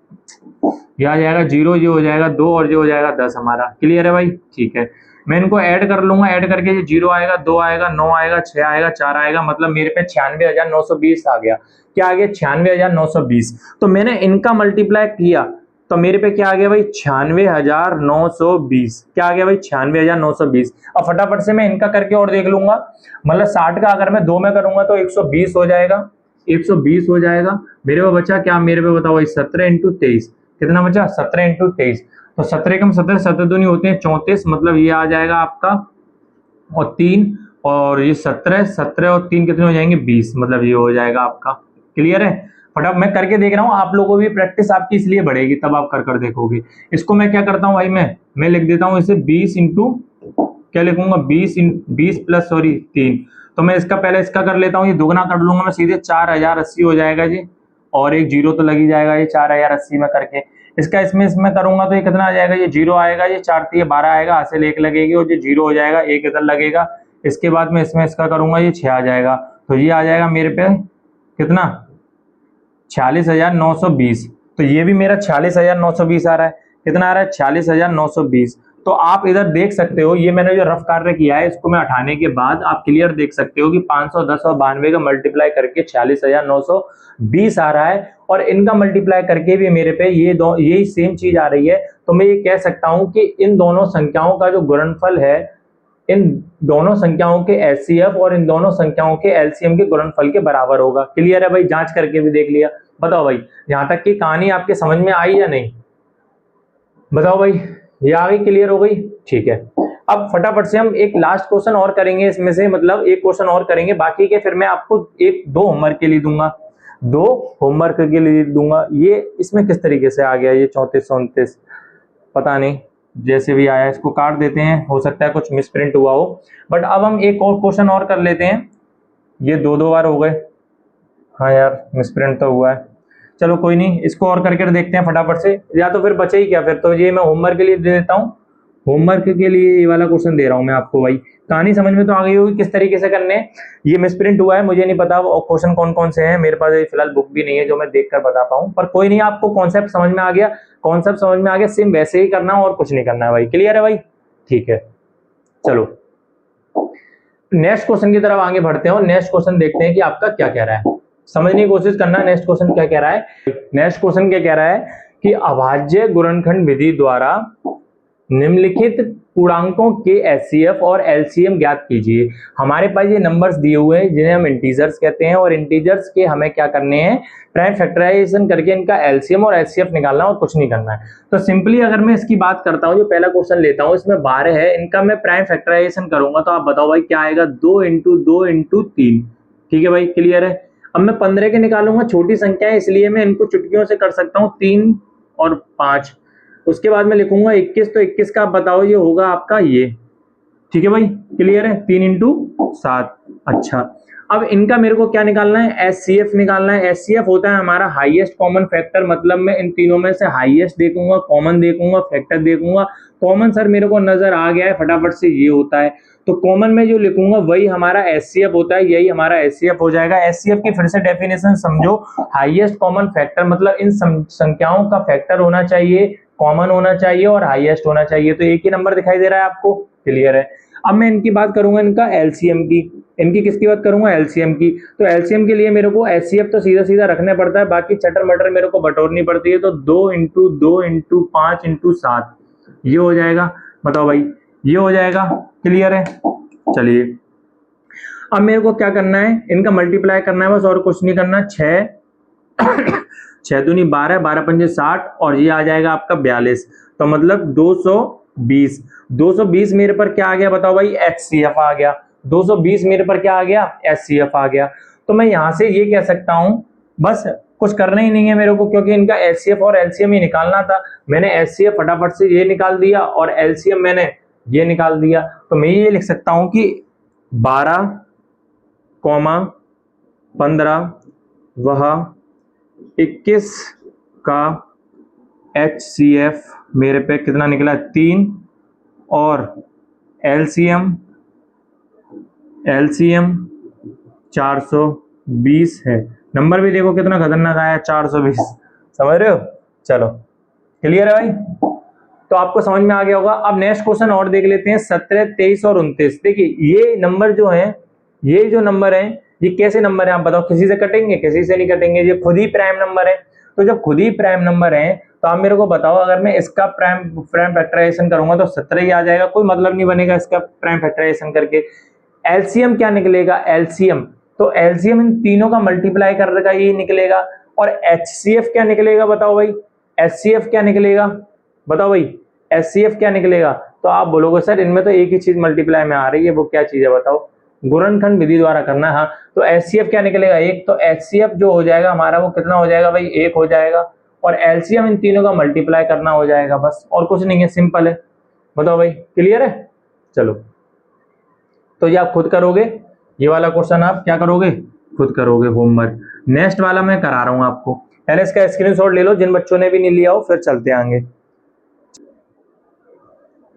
ये आ जाएगा 0, ये हो जाएगा 2 और ये हो जाएगा 10 हमारा, क्लियर है भाई, ठीक है। मैं इनको ऐड कर लूंगा, ऐड करके ये 0 आएगा, 2 आएगा, 9 आएगा, 6 आएगा, 4 आएगा, मतलब मेरे पे 96,920 आ गया। क्या आ गया 96,920। तो मैंने इनका मल्टीप्लाई किया तो मेरे पे क्या आ गया भाई 96,920, क्या आ गया भाई 96,920। अब फटाफट से मैं इनका करके और देख लूंगा, मतलब 60 का अगर मैं 2 में करूंगा तो 120 हो जाएगा, 120 हो जाएगा। मेरे पे बचा क्या, मेरे पे बताओ भाई 17 इंटू 23, कितना बचा 17 इंटू 23, तो 17 कम 17, 17 दूनी होते हैं 34, मतलब ये आ जाएगा आपका, और 3 और ये 17, 17 और 3 कितने हो जाएंगे 20, मतलब ये हो जाएगा आपका, क्लियर है। फटाफट मैं करके देख रहा हूँ, आप लोगों को भी प्रैक्टिस आपकी इसलिए बढ़ेगी, तब आप कर देखोगे। इसको मैं क्या करता हूँ भाई, मैं लिख देता हूँ इसे 20 इंटू क्या लिखूंगा 20 प्लस सॉरी 3, तो मैं इसका पहले इसका कर लेता हूँ, ये दोगुना कर लूंगा मैं सीधे 4080 हो जाएगा जी, और एक 0 तो लग ही जाएगा, ये 4080 में करके इसका इसमें करूंगा तो ये कितना आ जाएगा, ये 0 आएगा, ये 4 3 12 आएगा, हासिल 1 लगेगी और ये 0 हो जाएगा, एक इधर लगेगा। इसके बाद में इसमें इसका करूंगा, ये 6 आ जाएगा, तो ये आ जाएगा मेरे पे कितना 46,920, तो ये भी मेरा 46,920 आ रहा है, कितना आ रहा है 46,920। तो आप इधर देख सकते हो, ये मैंने जो रफ कार्य किया है इसको मैं हटाने के बाद आप क्लियर देख सकते हो कि 510 और 92 का मल्टीप्लाई करके 46,920 आ रहा है, और इनका मल्टीप्लाई करके भी मेरे पे यही सेम चीज आ रही है। तो मैं ये कह सकता हूं कि इन दोनों संख्याओं का जो गुणनफल है, इन दोनों संख्याओं के एचसीएफ और इन दोनों संख्याओं के एलसीएम के गुणनफल के बराबर होगा। क्लियर है भाई, जांच करके भी देख लिया। बताओ भाई यहां तक की कहानी आपके समझ में आई या नहीं? बताओ भाई, ये आ गई, क्लियर हो गई? ठीक है, अब फटाफट से हम एक लास्ट क्वेश्चन और करेंगे इसमें से, मतलब एक क्वेश्चन और करेंगे, बाकी के फिर मैं आपको दो होमवर्क के लिए दूंगा, 2 होमवर्क के लिए दूंगा। ये इसमें किस तरीके से आ गया ये 34 29, पता नहीं, जैसे भी आया इसको काट देते हैं, हो सकता है कुछ मिसप्रिंट हुआ हो। बट अब हम एक और क्वेश्चन और कर लेते हैं। ये 2 बार हो गए, हाँ यार मिसप्रिंट तो हुआ है, चलो कोई नहीं, इसको और करके देखते हैं फटाफट से, या तो फिर बचे ही क्या, फिर तो ये मैं होमवर्क के लिए दे देता हूँ। होमवर्क के लिए ये वाला क्वेश्चन दे रहा हूं मैं आपको। भाई कहानी समझ में तो आ गई होगी किस तरीके से करने हैं। ये मिसप्रिंट हुआ है, मुझे नहीं पता और क्वेश्चन कौन कौन से हैं, मेरे पास फिलहाल बुक भी नहीं है जो मैं देखकर बता पाऊं, पर कोई नहीं, आपको कॉन्सेप्ट समझ में आ गया, कॉन्सेप्ट समझ में आ गया, सेम वैसे ही करना और कुछ नहीं करना है भाई। क्लियर है भाई? ठीक है, चलो नेक्स्ट क्वेश्चन की तरफ आगे बढ़ते हैं और नेक्स्ट क्वेश्चन देखते हैं कि आपका क्या कह रहा है, समझने की कोशिश करना। नेक्स्ट क्वेश्चन क्या कह रहा है? नेक्स्ट क्वेश्चन क्या कह रहा है कि अभाज्य गुणनखंड विधि द्वारा निम्नलिखित पूर्णांकों के एचसीएफ और एलसीएम ज्ञात कीजिए। हमारे पास ये नंबर्स दिए हुए हैं जिन्हें हम इंटीजर्स कहते हैं, और इंटीजर्स के हमें क्या करने हैं, प्राइम फैक्टराइजेशन करके इनका एलसीएम और एचसीएफ निकालना और कुछ नहीं करना है। तो सिंपली अगर मैं इसकी बात करता हूँ, जो पहला क्वेश्चन लेता हूँ, इसमें 12 है, इनका मैं प्राइम फैक्टराइजेशन करूंगा तो आप बताओ भाई क्या आएगा, 2 × 2 × 3। ठीक है भाई, क्लियर है? अब मैं 15 के निकालूंगा, छोटी संख्या है इसलिए मैं इनको चुटकियों से कर सकता हूँ, 3 और 5। उसके बाद में लिखूंगा 21, तो 21 का आप बताओ ये होगा आपका ये। ठीक है भाई, क्लियर है? 3 × 7। अच्छा, अब इनका मेरे को क्या निकालना है, एचसीएफ निकालना है। एचसीएफ होता है हमारा हाईएस्ट कॉमन फैक्टर, मतलब मैं इन तीनों में से हाईएस्ट देखूंगा, कॉमन देखूंगा, फैक्टर देखूंगा। कॉमन सर मेरे को नजर आ गया है, फटाफट से ये होता है, तो कॉमन में जो लिखूंगा वही हमारा एचसीएफ होता है, यही हमारा एचसीएफ हो जाएगा। एचसीएफ की फिर से डेफिनेशन समझो, हाईएस्ट कॉमन फैक्टर मतलब इन संख्याओं का फैक्टर होना चाहिए, कॉमन होना चाहिए और हाईएस्ट होना चाहिए। तो एक ही नंबर दिखाई दे रहा है आपको, क्लियर है? अब मैं इनकी बात करूंगा, इनका एलसीएम की, इनकी किसकी बात करूंगा, एलसीएम की। तो एलसीएम के लिए मेरे को एचसीएफ तो सीधा सीधा रखना पड़ता है, बाकी चटर मटर मेरे को बटोरनी पड़ती है। तो 2 × 2 × 5 × 7 ये हो जाएगा। बताओ भाई, ये हो जाएगा, क्लियर है? चलिए अब मेरे को क्या करना है, इनका मल्टीप्लाई करना है बस, और कुछ नहीं करना। 6 दूनी 12, 12 पंजे 60 और ये आ जाएगा आपका 42, तो मतलब 220। 220 मेरे पर क्या आ गया बताओ भाई, एचसीएफ आ गया। 220 मेरे पर क्या आ गया, एचसीएफ आ गया। तो मैं यहां से ये कह सकता हूं, बस कुछ करना ही नहीं है मेरे को, क्योंकि इनका एचसीएफ और एलसीएम ही निकालना था। मैंने एचसीएफ फटाफट से ये निकाल दिया और एलसीएम मैंने ये निकाल दिया। तो मैं ये लिख सकता हूं कि 12, 15 वह 21 का एचसीएफ मेरे पे कितना निकला, 3, और एलसीएम 420 है। नंबर भी देखो कितना खतरनाक आया, 420, समझ रहे हो? चलो क्लियर है भाई, तो आपको समझ में आ गया होगा। अब नेक्स्ट क्वेश्चन और देख लेते हैं, 17, 23 और 29। देखिए ये नंबर जो है, ये जो नंबर है, ये कैसे नंबर है आप बताओ, किसी से कटेंगे, किसी से नहीं कटेंगे, ये खुद ही प्राइम नंबर है। तो जब खुद ही प्राइम नंबर है तो आप मेरे को बताओ, अगर मैं इसका प्राइम फैक्टराइजेशन करूंगा तो 17 ही आ जाएगा, कोई मतलब नहीं बनेगा इसका प्राइम फैक्टराइजेशन करके। एलसीएम क्या निकलेगा, एलसीएम, तो एलसीएम इन तीनों का मल्टीप्लाई करने का यही निकलेगा। और एचसीएफ क्या निकलेगा बताओ भाई, एचसीएफ क्या निकलेगा बताओ भाई, एचसीएफ क्या निकलेगा? तो आप बोलोगे सर इनमें तो एक ही चीज मल्टीप्लाई में आ रही है, वो क्या चीज है बताओ, गुणनखंड विधि द्वारा करना है। हाँ, तो एचसीएफ क्या निकलेगा, 1, तो एचसीएफ जो हो जाएगा हमारा वो कितना हो जाएगा भाई, 1 हो जाएगा। और एलसीएम इन तीनों का मल्टीप्लाई करना हो जाएगा, बस और कुछ नहीं है, सिंपल है। बताओ भाई, क्लियर है? चलो तो ये आप खुद करोगे, ये वाला क्वेश्चन आप क्या करोगे, खुद करोगे होमवर्क। नेक्स्ट वाला मैं करा रहा हूं आपको, पहले इसका स्क्रीनशॉट ले लो जिन बच्चों ने भी नहीं लिया हो, फिर चलते आगे।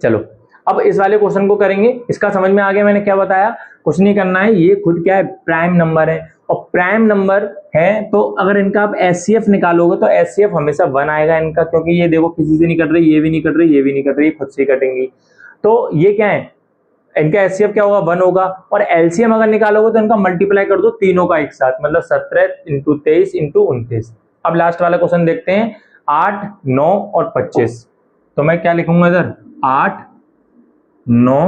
चलो अब इस वाले क्वेश्चन को करेंगे, इसका समझ में आ गया मैंने क्या बताया, कुछ नहीं करना है। ये खुद क्या है, प्राइम नंबर है, और प्राइम नंबर है तो अगर इनका आप एचसीएफ निकालोगे तो एचसीएफ हमेशा 1 आएगा इनका, क्योंकि ये देखो किसी से नहीं कट रही, ये भी नहीं कट रही, ये भी नहीं कट रही, खुद से कटेंगी। तो ये क्या है, इनका एचसीएफ क्या होगा, 1 होगा। और एलसीएम अगर निकालोगे तो इनका मल्टीप्लाई कर दो तीनों का एक साथ, मतलब 17 × 23 × 29। अब लास्ट वाला क्वेश्चन देखते हैं, 8, 9 और 25। तो मैं क्या लिखूंगा इधर, 8, 9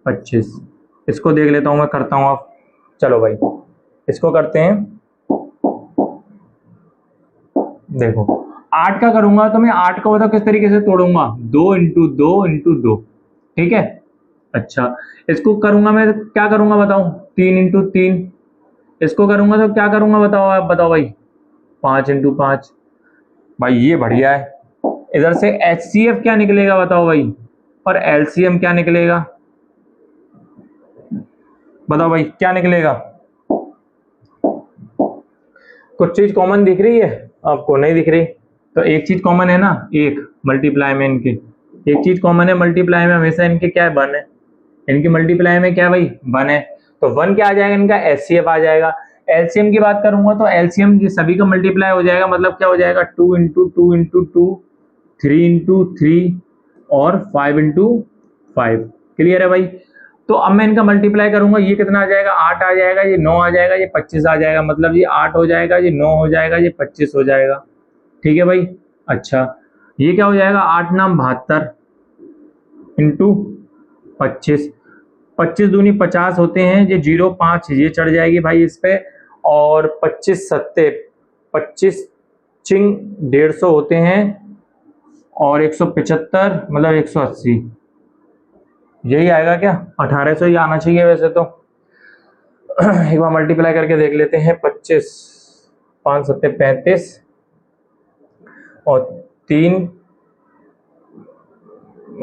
25। इसको देख लेता हूँ मैं, करता हूँ आप। चलो भाई इसको करते हैं। देखो 8 का करूंगा तो मैं 8 को बताओ किस तरीके से तोड़ूंगा, 2 इंटू 2 इंटू 2, ठीक है। अच्छा इसको करूंगा मैं क्या करूंगा बताओ, 3 इंटू 3। इसको करूंगा तो क्या करूंगा बताओ, आप बताओ भाई, 5 इंटू 5। भाई ये बढ़िया है। इधर से HCF क्या निकलेगा बताओ भाई, और LCM क्या निकलेगा बताओ भाई, क्या निकलेगा। कुछ चीज कॉमन दिख रही है आपको, नहीं दिख रही? तो एक चीज कॉमन है ना, एक मल्टीप्लाई में इनके, एक चीज कॉमन है मल्टीप्लाई में, हमेशा इनके क्या है, 1 है। इनकी मल्टीप्लाई में क्या है भाई, 1 है। तो 1 क्या आ जाएगा इनका, HCF आ जाएगा। LCM की बात करूंगा तो LCM सभी का मल्टीप्लाई हो जाएगा, मतलब क्या हो जाएगा, 2 इंटू 2 इंटू 2, 3 इंटू 3 और 5 इंटू 5। क्लियर है भाई। तो अब मैं इनका मल्टीप्लाई करूंगा, ये कितना आ जाएगा, 8 आ जाएगा, ये 9 आ जाएगा, ये 25 आ जाएगा, मतलब ये 8 हो जाएगा, ये 9 हो जाएगा, ये 25 हो जाएगा। ठीक है भाई। अच्छा ये क्या हो जाएगा, 8 नाम 72 इंटू 25, 25 दूनी 50 होते हैं, ये 0 5 ये चढ़ जाएगी भाई इस पे, और 25 सत्ते 25 चिंग 150 होते हैं, और 175 मतलब 180, यही आएगा क्या, 1800 ही आना चाहिए वैसे तो। एक बार मल्टीप्लाई करके देख लेते हैं, 25 5 सत्ते 35 और 3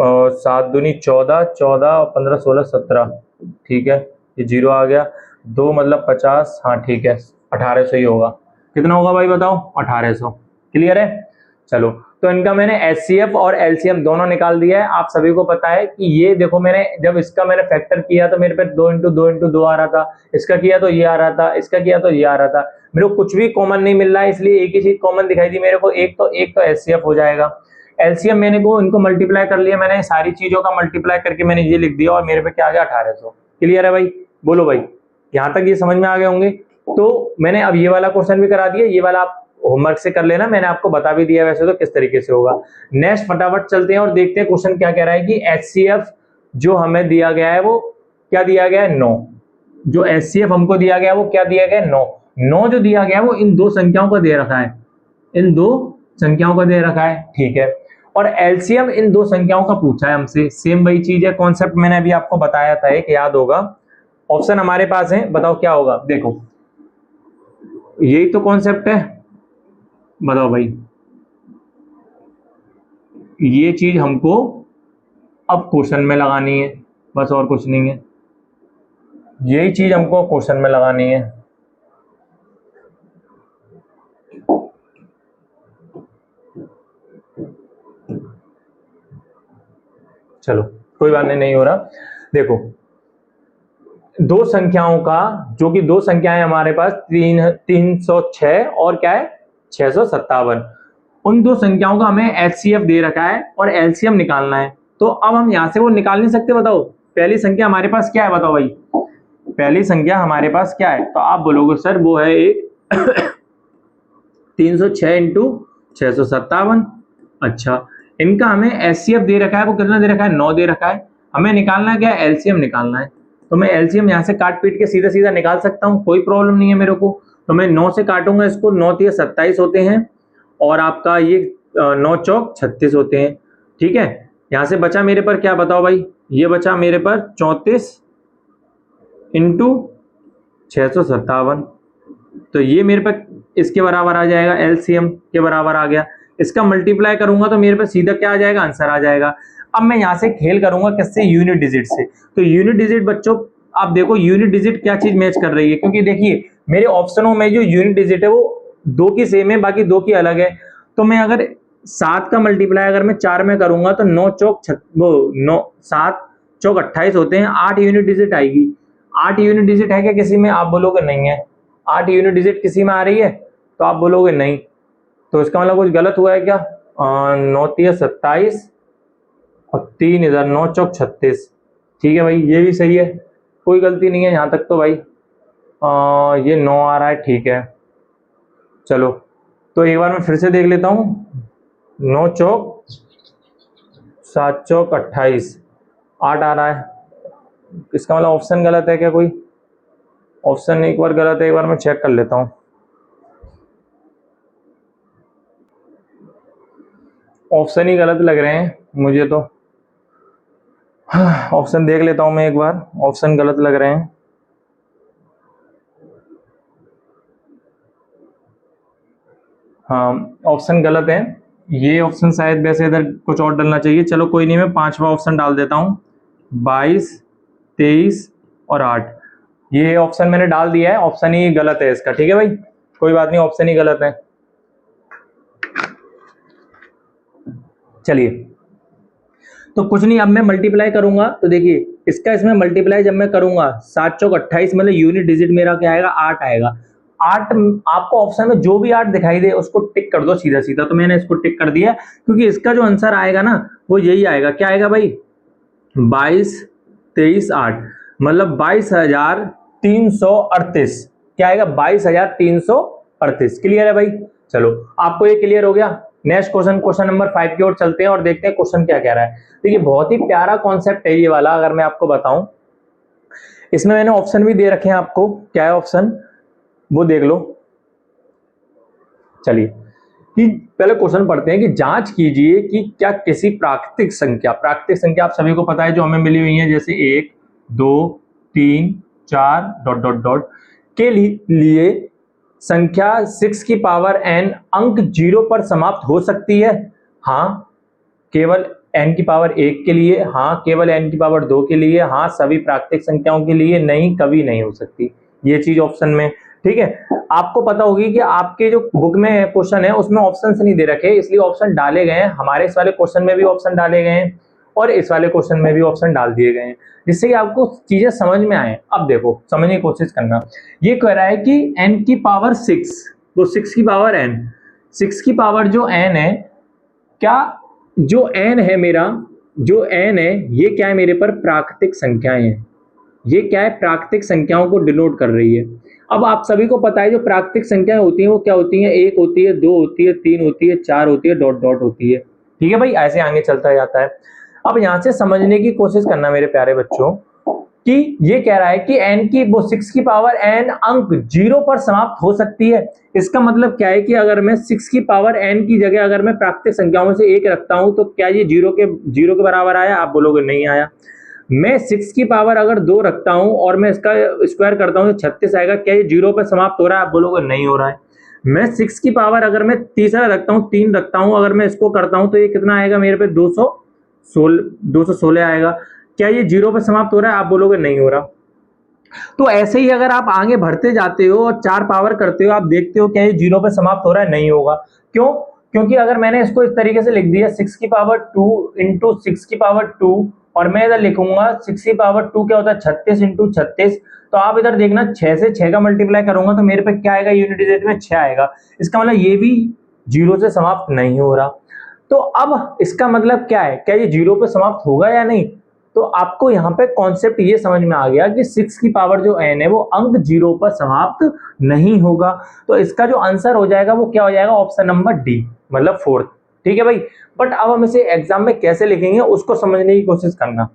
और 7 दूनी 14, 14 और 15 16 17, ठीक है, ये 0 आ गया, 2 मतलब 50, हाँ ठीक है, 1800 ही होगा। कितना होगा भाई बताओ, 1800। क्लियर है। चलो तो इनका मैंने HCF और LCM दोनों निकाल दिया है। आप सभी को पता है कि ये देखो, मैंने जब इसका मैंने फैक्टर किया तो मेरे पे 2 इंटू 2 इंटू 2 आ रहा था, इसका किया तो ये आ रहा था, इसका किया तो ये आ रहा था, मेरे को कुछ भी कॉमन नहीं मिल रहा है, इसलिए एक ही चीज कॉमन दिखाई दी मेरे को, एक तो HCF हो जाएगा। LCM मैंने को इनको मल्टीप्लाई कर लिया, मैंने सारी चीजों का मल्टीप्लाई करके मैंने ये लिख दिया, और मेरे पे क्या आ गया, 1800। क्लियर है भाई, बोलो भाई, यहां तक ये समझ में आ गए होंगे। तो मैंने अब ये वाला क्वेश्चन भी करा दिया, ये वाला आप होमवर्क से कर लेना, मैंने आपको बता भी दिया वैसे तो किस तरीके से होगा। नेक्स्ट फटाफट चलते हैं और देखते हैं क्वेश्चन क्या कह रहा है कि HCF जो हमें दिया गया है वो क्या दिया गया है, 9। जो HCF हमको दिया गया है वो क्या दिया गया है, 9। 9 जो दिया गया है वो इन दो संख्याओं का दे रखा है, इन दो संख्याओं का दे रखा है, ठीक है। और LCM इन दो संख्याओं का पूछा है हमसे, सेम वही चीज है, कॉन्सेप्ट मैंने अभी आपको बताया था, एक याद होगा। ऑप्शन हमारे पास है, बताओ क्या होगा, देखो यही तो कॉन्सेप्ट है, बताओ भाई। ये चीज हमको अब क्वेश्चन में लगानी है, बस और कुछ नहीं है, यही चीज हमको क्वेश्चन में लगानी है। चलो कोई बात नहीं, नहीं हो रहा। देखो दो संख्याओं का, जो कि दो संख्याएं हमारे पास 306 और क्या है 657, उन दो संख्याओं का हमें HCF दे रखा है और LCM निकालना है। तो अब हम यहां से वो निकाल नहीं सकते, बताओ पहली संख्या हमारे पास क्या है, बताओ भाई, पहली संख्या हमारे पास क्या है, तो आप बोलोगे सर वो है एक 306 इंटू 657। अच्छा इनका हमें HCF दे रखा है, वो कितना दे रखा है, 9 दे रखा है, हमें निकालना क्या है, LCM निकालना है। तो मैं LCM यहाँ से काट पीट के सीधा सीधा निकाल सकता हूँ, कोई प्रॉब्लम नहीं है मेरे को। तो मैं 9 से काटूंगा इसको, 9 3 27 होते हैं, और आपका ये 9 चौक 36 होते हैं, ठीक है। यहाँ से बचा मेरे पर क्या, बताओ भाई, ये बचा मेरे पर 34 इंटू 657, तो ये मेरे पे इसके बराबर आ जाएगा, LCM के बराबर आ गया। इसका मल्टीप्लाई करूंगा तो मेरे पे सीधा क्या आ जाएगा, आंसर आ जाएगा। अब मैं यहाँ से खेल करूंगा किससे, यूनिट डिजिट से। तो यूनिट डिजिट बच्चों आप देखो, यूनिट डिजिट क्या चीज मैच कर रही है, क्योंकि देखिए मेरे ऑप्शनों में जो यूनिट डिजिट है वो 2 की सेम है, बाकी 2 की अलग है। तो मैं अगर 7 का मल्टीप्लाई अगर मैं 4 में करूंगा तो 9 चौक वो 9 7 चौक 28 होते हैं, 8 यूनिट डिजिट आएगी। 8 यूनिट डिजिट है क्या किसी में, आप बोलोगे नहीं है। 8 यूनिट डिजिट किसी में आ रही है, तो आप बोलोगे नहीं, तो इसका मतलब कुछ गलत हुआ है क्या। 9 3 27 और 3 इधर, 9 चौक 36, ठीक है भाई, ये भी सही है, कोई गलती नहीं है यहाँ तक तो भाई। ये 9 आ रहा है, ठीक है। चलो तो एक बार मैं फिर से देख लेता हूँ, 9 चौक 7 चौक 28, 8 आ रहा है, इसका मतलब ऑप्शन गलत है क्या? कोई ऑप्शन एक बार गलत है, एक बार मैं चेक कर लेता हूँ। ऑप्शन ही गलत लग रहे हैं मुझे तो। ऑप्शन देख लेता हूँ मैं एक बार, ऑप्शन गलत लग रहे हैं। हाँ, ऑप्शन गलत है। ये ऑप्शन शायद वैसे इधर कुछ और डलना चाहिए। चलो कोई नहीं, मैं पांचवा ऑप्शन डाल देता हूँ, 22, 23 और 8। ये ऑप्शन मैंने डाल दिया है, ऑप्शन ही गलत है इसका। ठीक है भाई, कोई बात नहीं, ऑप्शन ही गलत है। चलिए, तो कुछ नहीं, अब मैं मल्टीप्लाई करूंगा तो देखिए इसका इसमें मल्टीप्लाई जब मैं करूंगा 7 चौक 28, मतलब यूनिट डिजिट मेरा क्या आएगा? 8 आएगा। 8 आपको ऑप्शन में जो भी 8 दिखाई दे उसको टिक कर दो सीधा सीधा। तो मैंने इसको टिक कर दिया, क्योंकि इसका जो आंसर आएगा ना वो यही आएगा। क्या आएगा भाई? 22, 23, 8, मतलब 22,338। क्या आएगा? 22,338। क्लियर है भाई? चलो, आपको ये क्लियर हो गया। नेक्स्ट क्वेश्चन, क्वेश्चन नंबर 5 की ओर चलते हैं और देखते हैं क्वेश्चन क्या कह रहा है। देखिए बहुत ही प्यारा कॉन्सेप्ट है ये वाला, अगर मैं आपको बताऊं। इसमें मैंने ऑप्शन भी दे रखे हैं आपको। क्या है ऑप्शन, वो देख लो। चलिए, कि पहले क्वेश्चन पढ़ते हैं कि जांच कीजिए कि क्या किसी प्राकृतिक संख्या आप सभी को पता है जो हमें मिली हुई है, जैसे 1, 2, 3, 4 डॉट डॉट डॉट के लिए संख्या 6 की पावर n अंक 0 पर समाप्त हो सकती है। हाँ, केवल n की पावर 1 के लिए। हाँ, केवल n की पावर 2 के लिए। हाँ, सभी प्राकृतिक संख्याओं के लिए। नहीं, कभी नहीं हो सकती ये चीज ऑप्शन में। ठीक है, आपको पता होगी कि आपके जो बुक में क्वेश्चन है उसमें ऑप्शन नहीं दे रखे, इसलिए ऑप्शन डाले गए हैं। हमारे इस वाले क्वेश्चन में भी ऑप्शन डाले गए हैं और इस वाले क्वेश्चन में भी ऑप्शन डाल दिए गए हैं, जिससे कि आपको चीजें समझ में आए। अब देखो, समझने की कोशिश करना। ये कह रहा है कि n की पावर 6, वो 6 की पावर n, 6 की पावर जो n है, क्या जो n है मेरा, जो n है ये क्या है मेरे पर? प्राकृतिक संख्याएं हैं। ये क्या है? प्राकृतिक संख्याओं को डिनोट कर रही है। अब आप सभी को पता है जो प्राकृतिक संख्याएं होती हैं वो क्या होती हैं? 1 होती है, 2 होती है, 3 होती है, 4 होती है, डॉट डॉट होती है। ठीक है भाई, ऐसे आगे चलता जाता है। अब यहां से समझने की कोशिश करना मेरे प्यारे बच्चों, कि ये कह रहा है कि n की वो 6 की पावर n अंक 0 पर समाप्त हो सकती है। इसका मतलब क्या है कि अगर मैं 6 की पावर n की जगह अगर मैं प्राकृतिक संख्याओं से 1 रखता हूं तो क्या ये 0 के बराबर आया? आप बोलोगे नहीं आया। मैं 6 की पावर अगर 2 रखता हूं और मैं इसका स्क्वायर करता हूं तो 36 आएगा। क्या ये 0 पर समाप्त हो रहा है? आप बोलोगे नहीं हो रहा है। मैं 6 की पावर अगर मैं तीसरा रखता हूं, 3 रखता हूं, अगर मैं इसको करता हूं तो ये कितना आएगा मेरे पे? 216 आएगा। क्या ये 0 पर समाप्त हो रहा है? आप बोलोगे नहीं हो रहा। तो ऐसे ही अगर आप आगे बढ़ते जाते हो और 4 पावर करते हो, आप देखते हो क्या ये 0 पर समाप्त हो रहा है? नहीं होगा। क्यों? क्योंकि अगर मैंने इसको इस तरीके से लिख दिया 6 की पावर 2 इंटू 6 की पावर 2, और मैं इधर लिखूंगा 6 की पावर 2 क्या होता है? 36 इंटू 36। तो आप इधर देखना 6 से 6 का मल्टीप्लाई करूंगा तो मेरे पे क्या आएगा? यूनिट डिजिट में 6 आएगा। इसका मतलब ये भी 0 से समाप्त नहीं हो रहा। तो अब इसका मतलब क्या है? क्या ये 0 पे समाप्त होगा या नहीं? तो आपको यहाँ पे कॉन्सेप्ट ये समझ में आ गया कि 6 की पावर जो n है वो अंक 0 पर समाप्त नहीं होगा। तो इसका जो आंसर हो जाएगा वो क्या हो जाएगा? ऑप्शन नंबर डी, मतलब 4th। ठीक है भाई, बट अब हम इसे एग्जाम में कैसे लिखेंगे उसको समझने की कोशिश करना।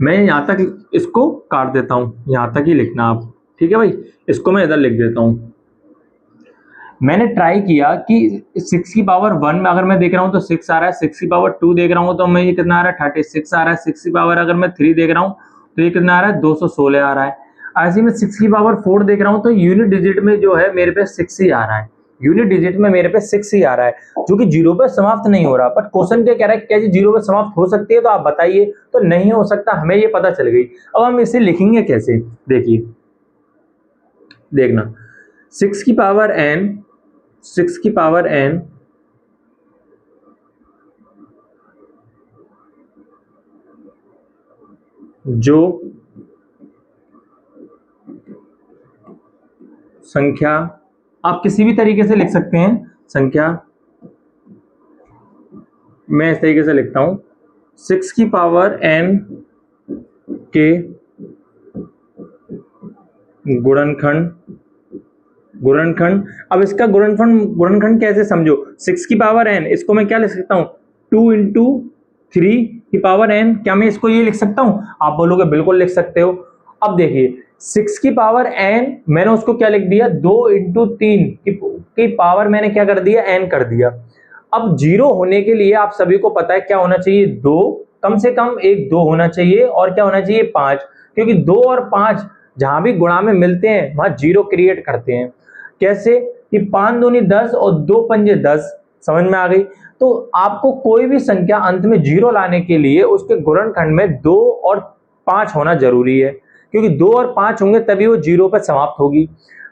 मैं यहां तक इसको काट देता हूं, यहां तक ही लिखना आप। ठीक है भाई, इसको मैं इधर लिख देता हूं। मैंने ट्राई किया कि 6 की पावर 1 में अगर मैं देख रहा हूं तो 6 आ रहा है, 6 की पावर 2 देख रहा हूं तो मैं ये कितना आ रहा है? 36 आ रहा है। 6 की पावर अगर मैं 3 देख रहा हूं तो ये कितना आ रहा है? 216 आ रहा है। ऐसे में 6 की पावर 4 देख रहा हूं तो यूनिट डिजिट में जो है मेरे पे 6 ही आ रहा है। यूनिट डिजिट में मेरे पे 6 ही आ रहा है, जो कि 0 पे समाप्त नहीं हो रहा। बट क्वेश्चन क्या कह रहा है? क्या ये 0 पे समाप्त हो सकती है? तो आप बताइए। तो नहीं हो सकता, हमें ये पता चल गई। अब हम इसे लिखेंगे कैसे? देखिए, देखना, 6 की पावर n, 6 की पावर n जो संख्या, आप किसी भी तरीके से लिख सकते हैं संख्या, मैं इस तरीके से लिखता हूं 6 की पावर n के गुणनखंड। अब इसका गुणनखंड कैसे समझो? 6 की पावर n, इसको मैं क्या लिख सकता हूं? 2 इंटू 3 की पावर n, क्या मैं इसको ये लिख सकता हूं? आप बोलोगे बिल्कुल लिख सकते हो। अब देखिए 6 की पावर n, मैंने उसको क्या लिख दिया, 2 इंटू 3 की पावर मैंने क्या कर दिया, n कर दिया। अब 0 होने के लिए आप सभी को पता है क्या होना चाहिए, 2, कम से कम एक 2 होना चाहिए, और क्या होना चाहिए, 5, क्योंकि 2 और 5 जहां भी गुणा में मिलते हैं वहां 0 क्रिएट करते हैं। कैसे कि 5 दूनी 10 और 2 पंजे 10, समझ में आ गई। तो आपको कोई भी संख्या अंत में 0 लाने के लिए उसके गुणनखंड में 2 और 5 होना जरूरी है, क्योंकि 2 और 5 होंगे तभी वो 0 पर समाप्त होगी।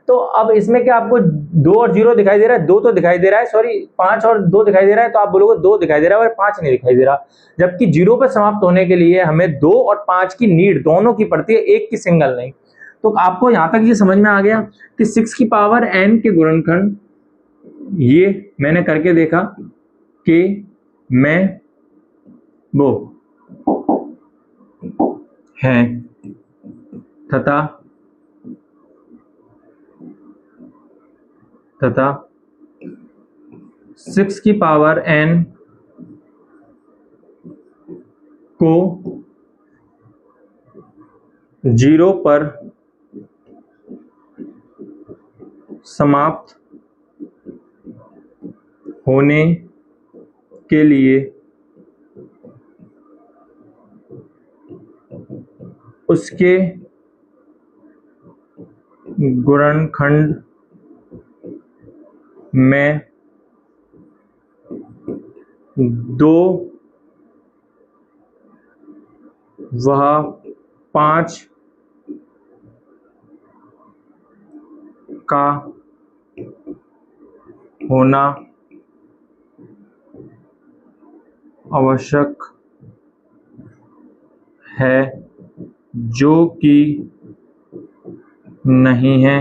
तो अब इसमें क्या आपको 2 और 0 दिखाई दे रहा है, 2 तो दिखाई दे रहा है, सॉरी 5 और 2 दिखाई दे रहा है, तो आप बोलोगे 2 दिखाई दे रहा है और 5 नहीं दिखाई दे रहा, जबकि 0 पर समाप्त होने के लिए हमें 2 और 5 की नीड दोनों की पड़ती है, एक की सिंगल नहीं। तो आपको यहां तक ये समझ में आ गया कि 6 की पावर n के गुणनखंड, ये मैंने करके देखा कि मैं वो है तथा 6 की पावर n को 0 पर समाप्त होने के लिए उसके गुणनखंड में 2 व 5 का होना आवश्यक है, जो कि नहीं है।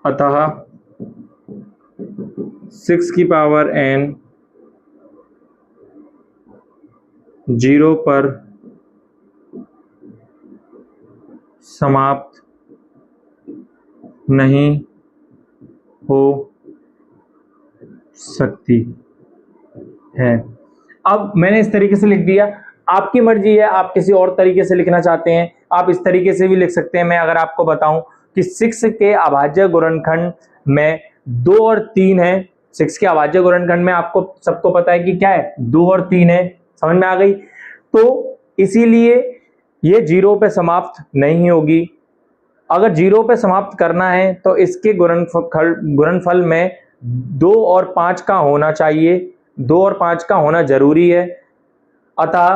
अतः 6 की पावर n 0 पर समाप्त नहीं हो सकती है। अब मैंने इस तरीके से लिख दिया, आपकी मर्जी है, आप किसी और तरीके से लिखना चाहते हैं आप इस तरीके से भी लिख सकते हैं। मैं अगर आपको बताऊं कि 6 के अभाज्य गुणनखंड में 2 और 3 है, 6 के अभाज्य गुणनखंड में आपको सबको पता है कि क्या है, 2 और 3 है, समझ में आ गई। तो इसीलिए ये 0 पे समाप्त नहीं होगी। अगर 0 पे समाप्त करना है तो इसके गुणनफल में 2 और 5 का होना चाहिए, 2 और 5 का होना जरूरी है। अतः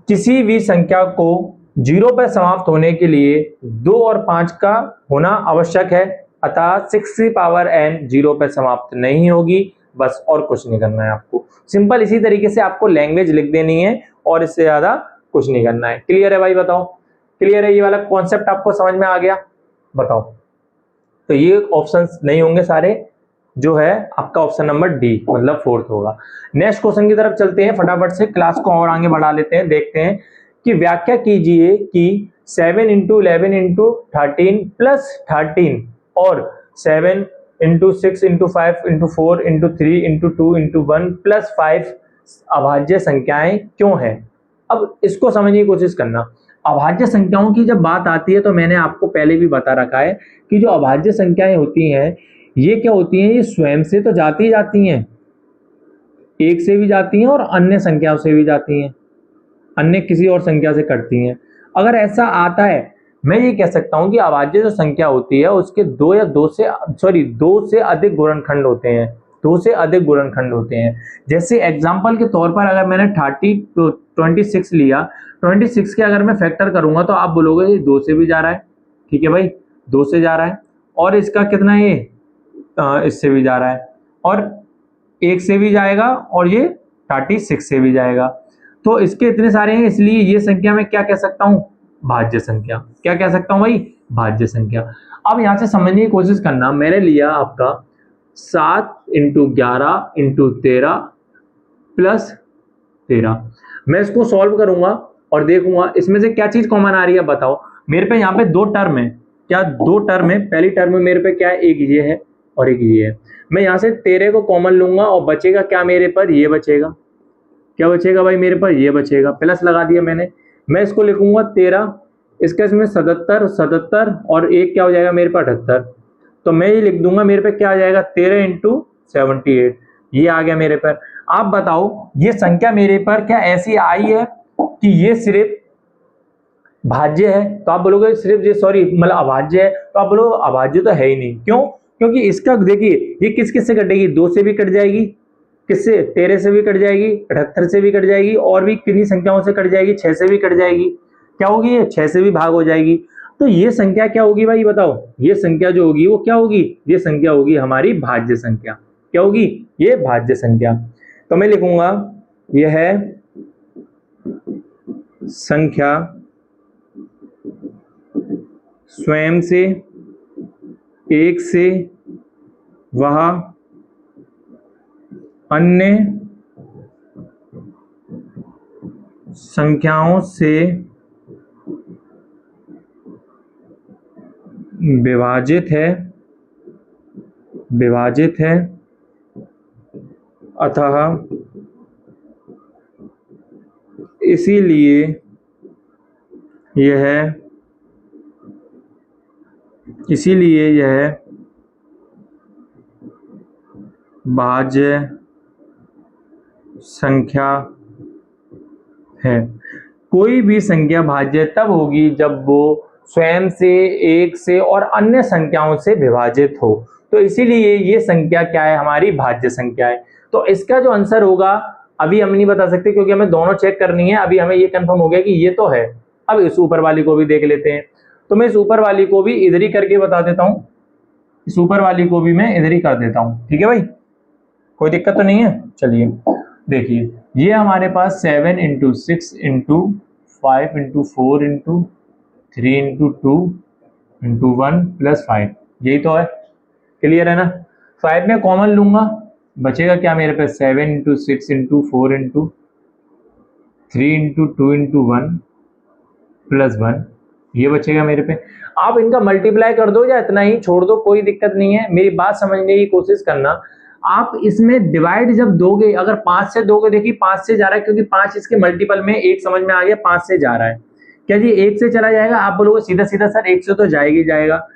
किसी भी संख्या को 0 पर समाप्त होने के लिए 2 और 5 का होना आवश्यक है। अतः 6 की पावर n 0 पर समाप्त नहीं होगी, बस और कुछ नहीं करना है आपको। सिंपल इसी तरीके से आपको लैंग्वेज लिख देनी है और इससे ज्यादा कुछ नहीं करना है। क्लियर है भाई, बताओ क्लियर है, ये वाला कॉन्सेप्ट आपको समझ में आ गया, बताओ। तो ये ऑप्शंस नहीं होंगे सारे, जो है आपका ऑप्शन नंबर डी मतलब 4th होगा। नेक्स्ट क्वेश्चन की तरफ चलते हैं फटाफट से, क्लास को और आगे बढ़ा लेते हैं। देखते हैं कि व्याख्या कीजिए कि 7 इंटू 11 इंटू 13 प्लस 13 और 7 into 6 into 5 into 4 into 3 into 2 into 1 plus 5 अभाज्य संख्याएं क्यों है। अब इसको समझने की कोशिश करना। अभाज्य संख्याओं की जब बात आती है तो मैंने आपको पहले भी बता रखा है कि जो अभाज्य संख्याएं होती हैं ये क्या होती हैं, ये स्वयं से तो जाती ही जाती हैं, एक से भी जाती हैं और अन्य संख्याओं से भी जाती हैं, अन्य किसी और संख्या से कटती हैं। अगर ऐसा आता है, मैं ये कह सकता हूं कि अभाज्य जो संख्या होती है उसके दो से अधिक गुणनखंड होते हैं, 2 से अधिक गुणनखंड होते हैं। जैसे एग्जांपल के तौर पर अगर मैंने 26 लिया, 26 के अगर मैं फैक्टर करूंगा तो आप बोलोगे ये 2 से भी जा रहा है, ठीक है भाई 2 से जा रहा है, और इसका कितना है, इससे भी जा रहा है, और 1 से भी जाएगा, और ये 36 से भी जाएगा। तो इसके इतने सारे हैं, इसलिए ये संख्या मैं क्या कह सकता हूं, भाज्य संख्या। क्या कह सकता हूं भाई, भाज्य संख्या। अब यहां से समझने की कोशिश करना, मैंने लिया आपका 7 इंटू 11 इंटू 13 प्लस 13। मैं इसको सॉल्व करूंगा और देखूंगा इसमें से क्या चीज कॉमन आ रही है, बताओ। मेरे पे यहाँ पे 2 टर्म है, क्या 2 टर्म है। पहली टर्म में मेरे पे क्या है, एक ये है, और एक ये है। मैं यहाँ से 13 को कॉमन लूंगा और बचेगा क्या मेरे पर, ये बचेगा। क्या बचेगा भाई मेरे पर, ये बचेगा, प्लस लगा दिया मैंने। मैं इसको लिखूंगा 13, इसका इसमें 77, 77 और एक क्या हो जाएगा मेरे पास 78। तो मैं ये लिख दूंगा मेरे पे क्या आ जाएगा 13 इंटू 78, ये आ गया मेरे पर। आप बताओ ये संख्या मेरे पर क्या ऐसी आई है कि ये सिर्फ भाज्य है? तो आप बोलोगे सिर्फ ये सॉरी मतलब अभाज्य है, तो आप बोलोगे अभाज्य तो है ही नहीं। क्यों? क्योंकि इसका देखिए ये किस किस से कटेगी, 2 से भी कट जाएगी, किससे 13 से भी कट जाएगी, 78 से भी कट जाएगी, और भी कितनी संख्याओं से कट जाएगी, 6 से भी कट जाएगी। क्या होगी ये 6 से भी भाग हो जाएगी। तो ये संख्या क्या होगी भाई बताओ, ये संख्या जो होगी वो क्या होगी, ये संख्या होगी हमारी भाज्य संख्या। क्या होगी, ये भाज्य संख्या। तो मैं लिखूंगा यह है संख्या स्वयं से एक से वह अन्य संख्याओं से विभाजित है अतः इसीलिए यह भाज्य संख्या है। कोई भी संख्या भाज्य तब होगी जब वो स्वयं से, एक से और अन्य संख्याओं से विभाजित हो। तो इसीलिए ये संख्या क्या है, हमारी भाज्य संख्या है। तो इसका जो आंसर होगा अभी हम नहीं बता सकते क्योंकि हमें दोनों चेक करनी है। अभी हमें ये कंफर्म हो गया कि ये तो है। अब इस ऊपर वाली को भी देख लेते हैं। तो मैं इस ऊपर वाली को भी इधर ही करके बता देता हूं, इस ऊपर वाली को भी मैं इधर ही कर देता हूं। ठीक है भाई, कोई दिक्कत तो नहीं है। चलिए देखिए ये हमारे पास 7 into 6 into 5 into 4 into 3 into 2 into 1 plus 5, यही तो है। क्लियर है ना। 5 में कॉमन लूंगा, बचेगा क्या मेरे पास 7 into 6 into 4 into 3 into 2 into 1 plus 1, ये बचेगा मेरे पे। आप इनका मल्टीप्लाई कर दो या इतना ही छोड़ दो, कोई दिक्कत नहीं है। मेरी बात समझने की कोशिश करना। आप इसमें डिवाइड जब दोगे, अगर 5 से दोगे, देखिए 5 से जा रहा है क्योंकि 5 इसके मल्टीपल में, एक समझ में आ गया 5 से जा रहा है। क्या जी 1 से चला जाएगा? आप बोलोगे सीधा सीधा सर 1 से तो जाएगा ही जाएगा।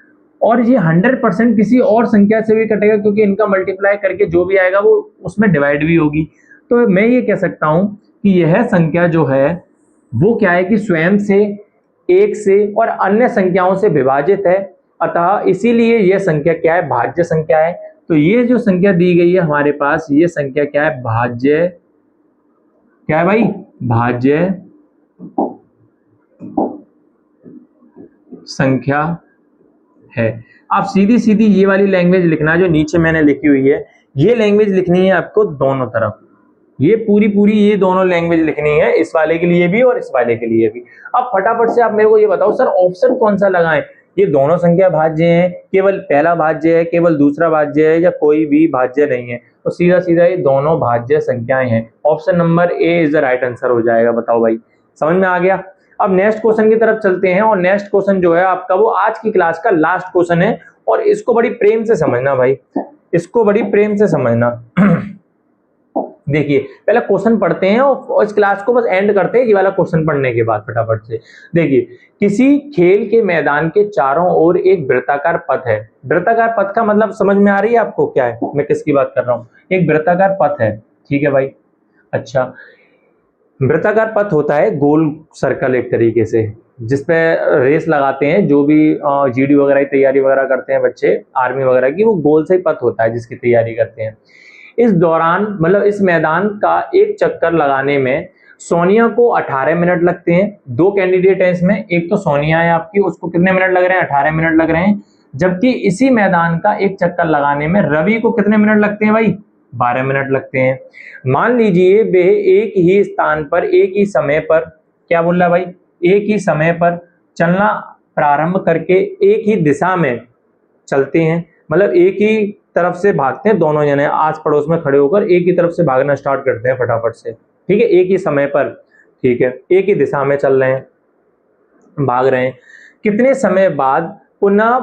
और ये 100% किसी और संख्या से भी कटेगा क्योंकि इनका मल्टीप्लाई करके जो भी आएगा वो उसमें डिवाइड भी होगी। तो मैं ये कह सकता हूं कि यह संख्या जो है वो क्या है कि स्वयं से, एक से और अन्य संख्याओं से विभाजित है, अतः इसीलिए यह संख्या क्या है, भाज्य संख्या है। तो ये जो संख्या दी गई है हमारे पास, ये संख्या क्या है, भाज्य, क्या है भाई, भाज्य संख्या है। आप सीधी सीधी ये वाली लैंग्वेज लिखना जो नीचे मैंने लिखी हुई है, ये लैंग्वेज लिखनी है आपको दोनों तरफ। ये पूरी ये दोनों लैंग्वेज लिखनी है, इस वाले के लिए भी और इस वाले के लिए भी। अब फटाफट से आप मेरे को ये बताओ सर ऑप्शन कौन सा लगाएं, ये दोनों संख्या भाज्य हैं, केवल पहला भाज्य है, केवल दूसरा भाज्य है, या कोई भी भाज्य नहीं है? तो सीधा सीधा ये दोनों भाज्य संख्याएं हैं। Option number A is the right answer हो जाएगा। बताओ भाई, समझ में आ गया। अब नेक्स्ट क्वेश्चन की तरफ चलते हैं, और नेक्स्ट क्वेश्चन जो है आपका वो आज की क्लास का लास्ट क्वेश्चन है, और इसको बड़ी प्रेम से समझना भाई, इसको बड़ी प्रेम से समझना। देखिए पहले क्वेश्चन पढ़ते हैं और इस क्लास को बस एंड करते हैं ये वाला क्वेश्चन पढ़ने के बाद फटाफट से। देखिए किसी खेल के मैदान के चारों ओर एक वृत्ताकार पथ है। वृत्ताकार पथ का मतलब समझ में आ रही है आपको क्या है, मैं किसकी बात कर रहा हूं? एक वृत्ताकार पथ है, ठीक है भाई। अच्छा, वृत्ताकार पथ होता है गोल सर्कल एक तरीके से, जिसपे रेस लगाते हैं जो भी जीडी वगैरह की तैयारी वगैरह करते हैं बच्चे, आर्मी वगैरह की, वो गोल से ही पथ होता है जिसकी तैयारी करते हैं। इस दौरान मतलब इस मैदान का एक चक्कर लगाने में सोनिया को 18 मिनट लगते हैं। दो कैंडिडेट हैं इसमें, एक तो सोनिया है आपकी, उसको कितने मिनट लग रहे हैं, 18 मिनट लग रहे हैं। जबकि इसी मैदान का एक चक्कर लगाने में रवि को कितने मिनट लगते हैं भाई, 12 मिनट लगते हैं। मान लीजिए वे एक ही स्थान पर एक ही समय पर, क्या बोल रहा है भाई, एक ही समय पर चलना प्रारंभ करके एक ही दिशा में चलते हैं, मतलब एक ही तरफ से भागते हैं, दोनों जने आस पड़ोस में खड़े होकर एक ही तरफ से भागना स्टार्ट करते हैं फटाफट से, ठीक है, एक ही समय पर, ठीक है, एक ही दिशा में चल रहे हैं, भाग रहे हैं। कितने समय बाद पुनः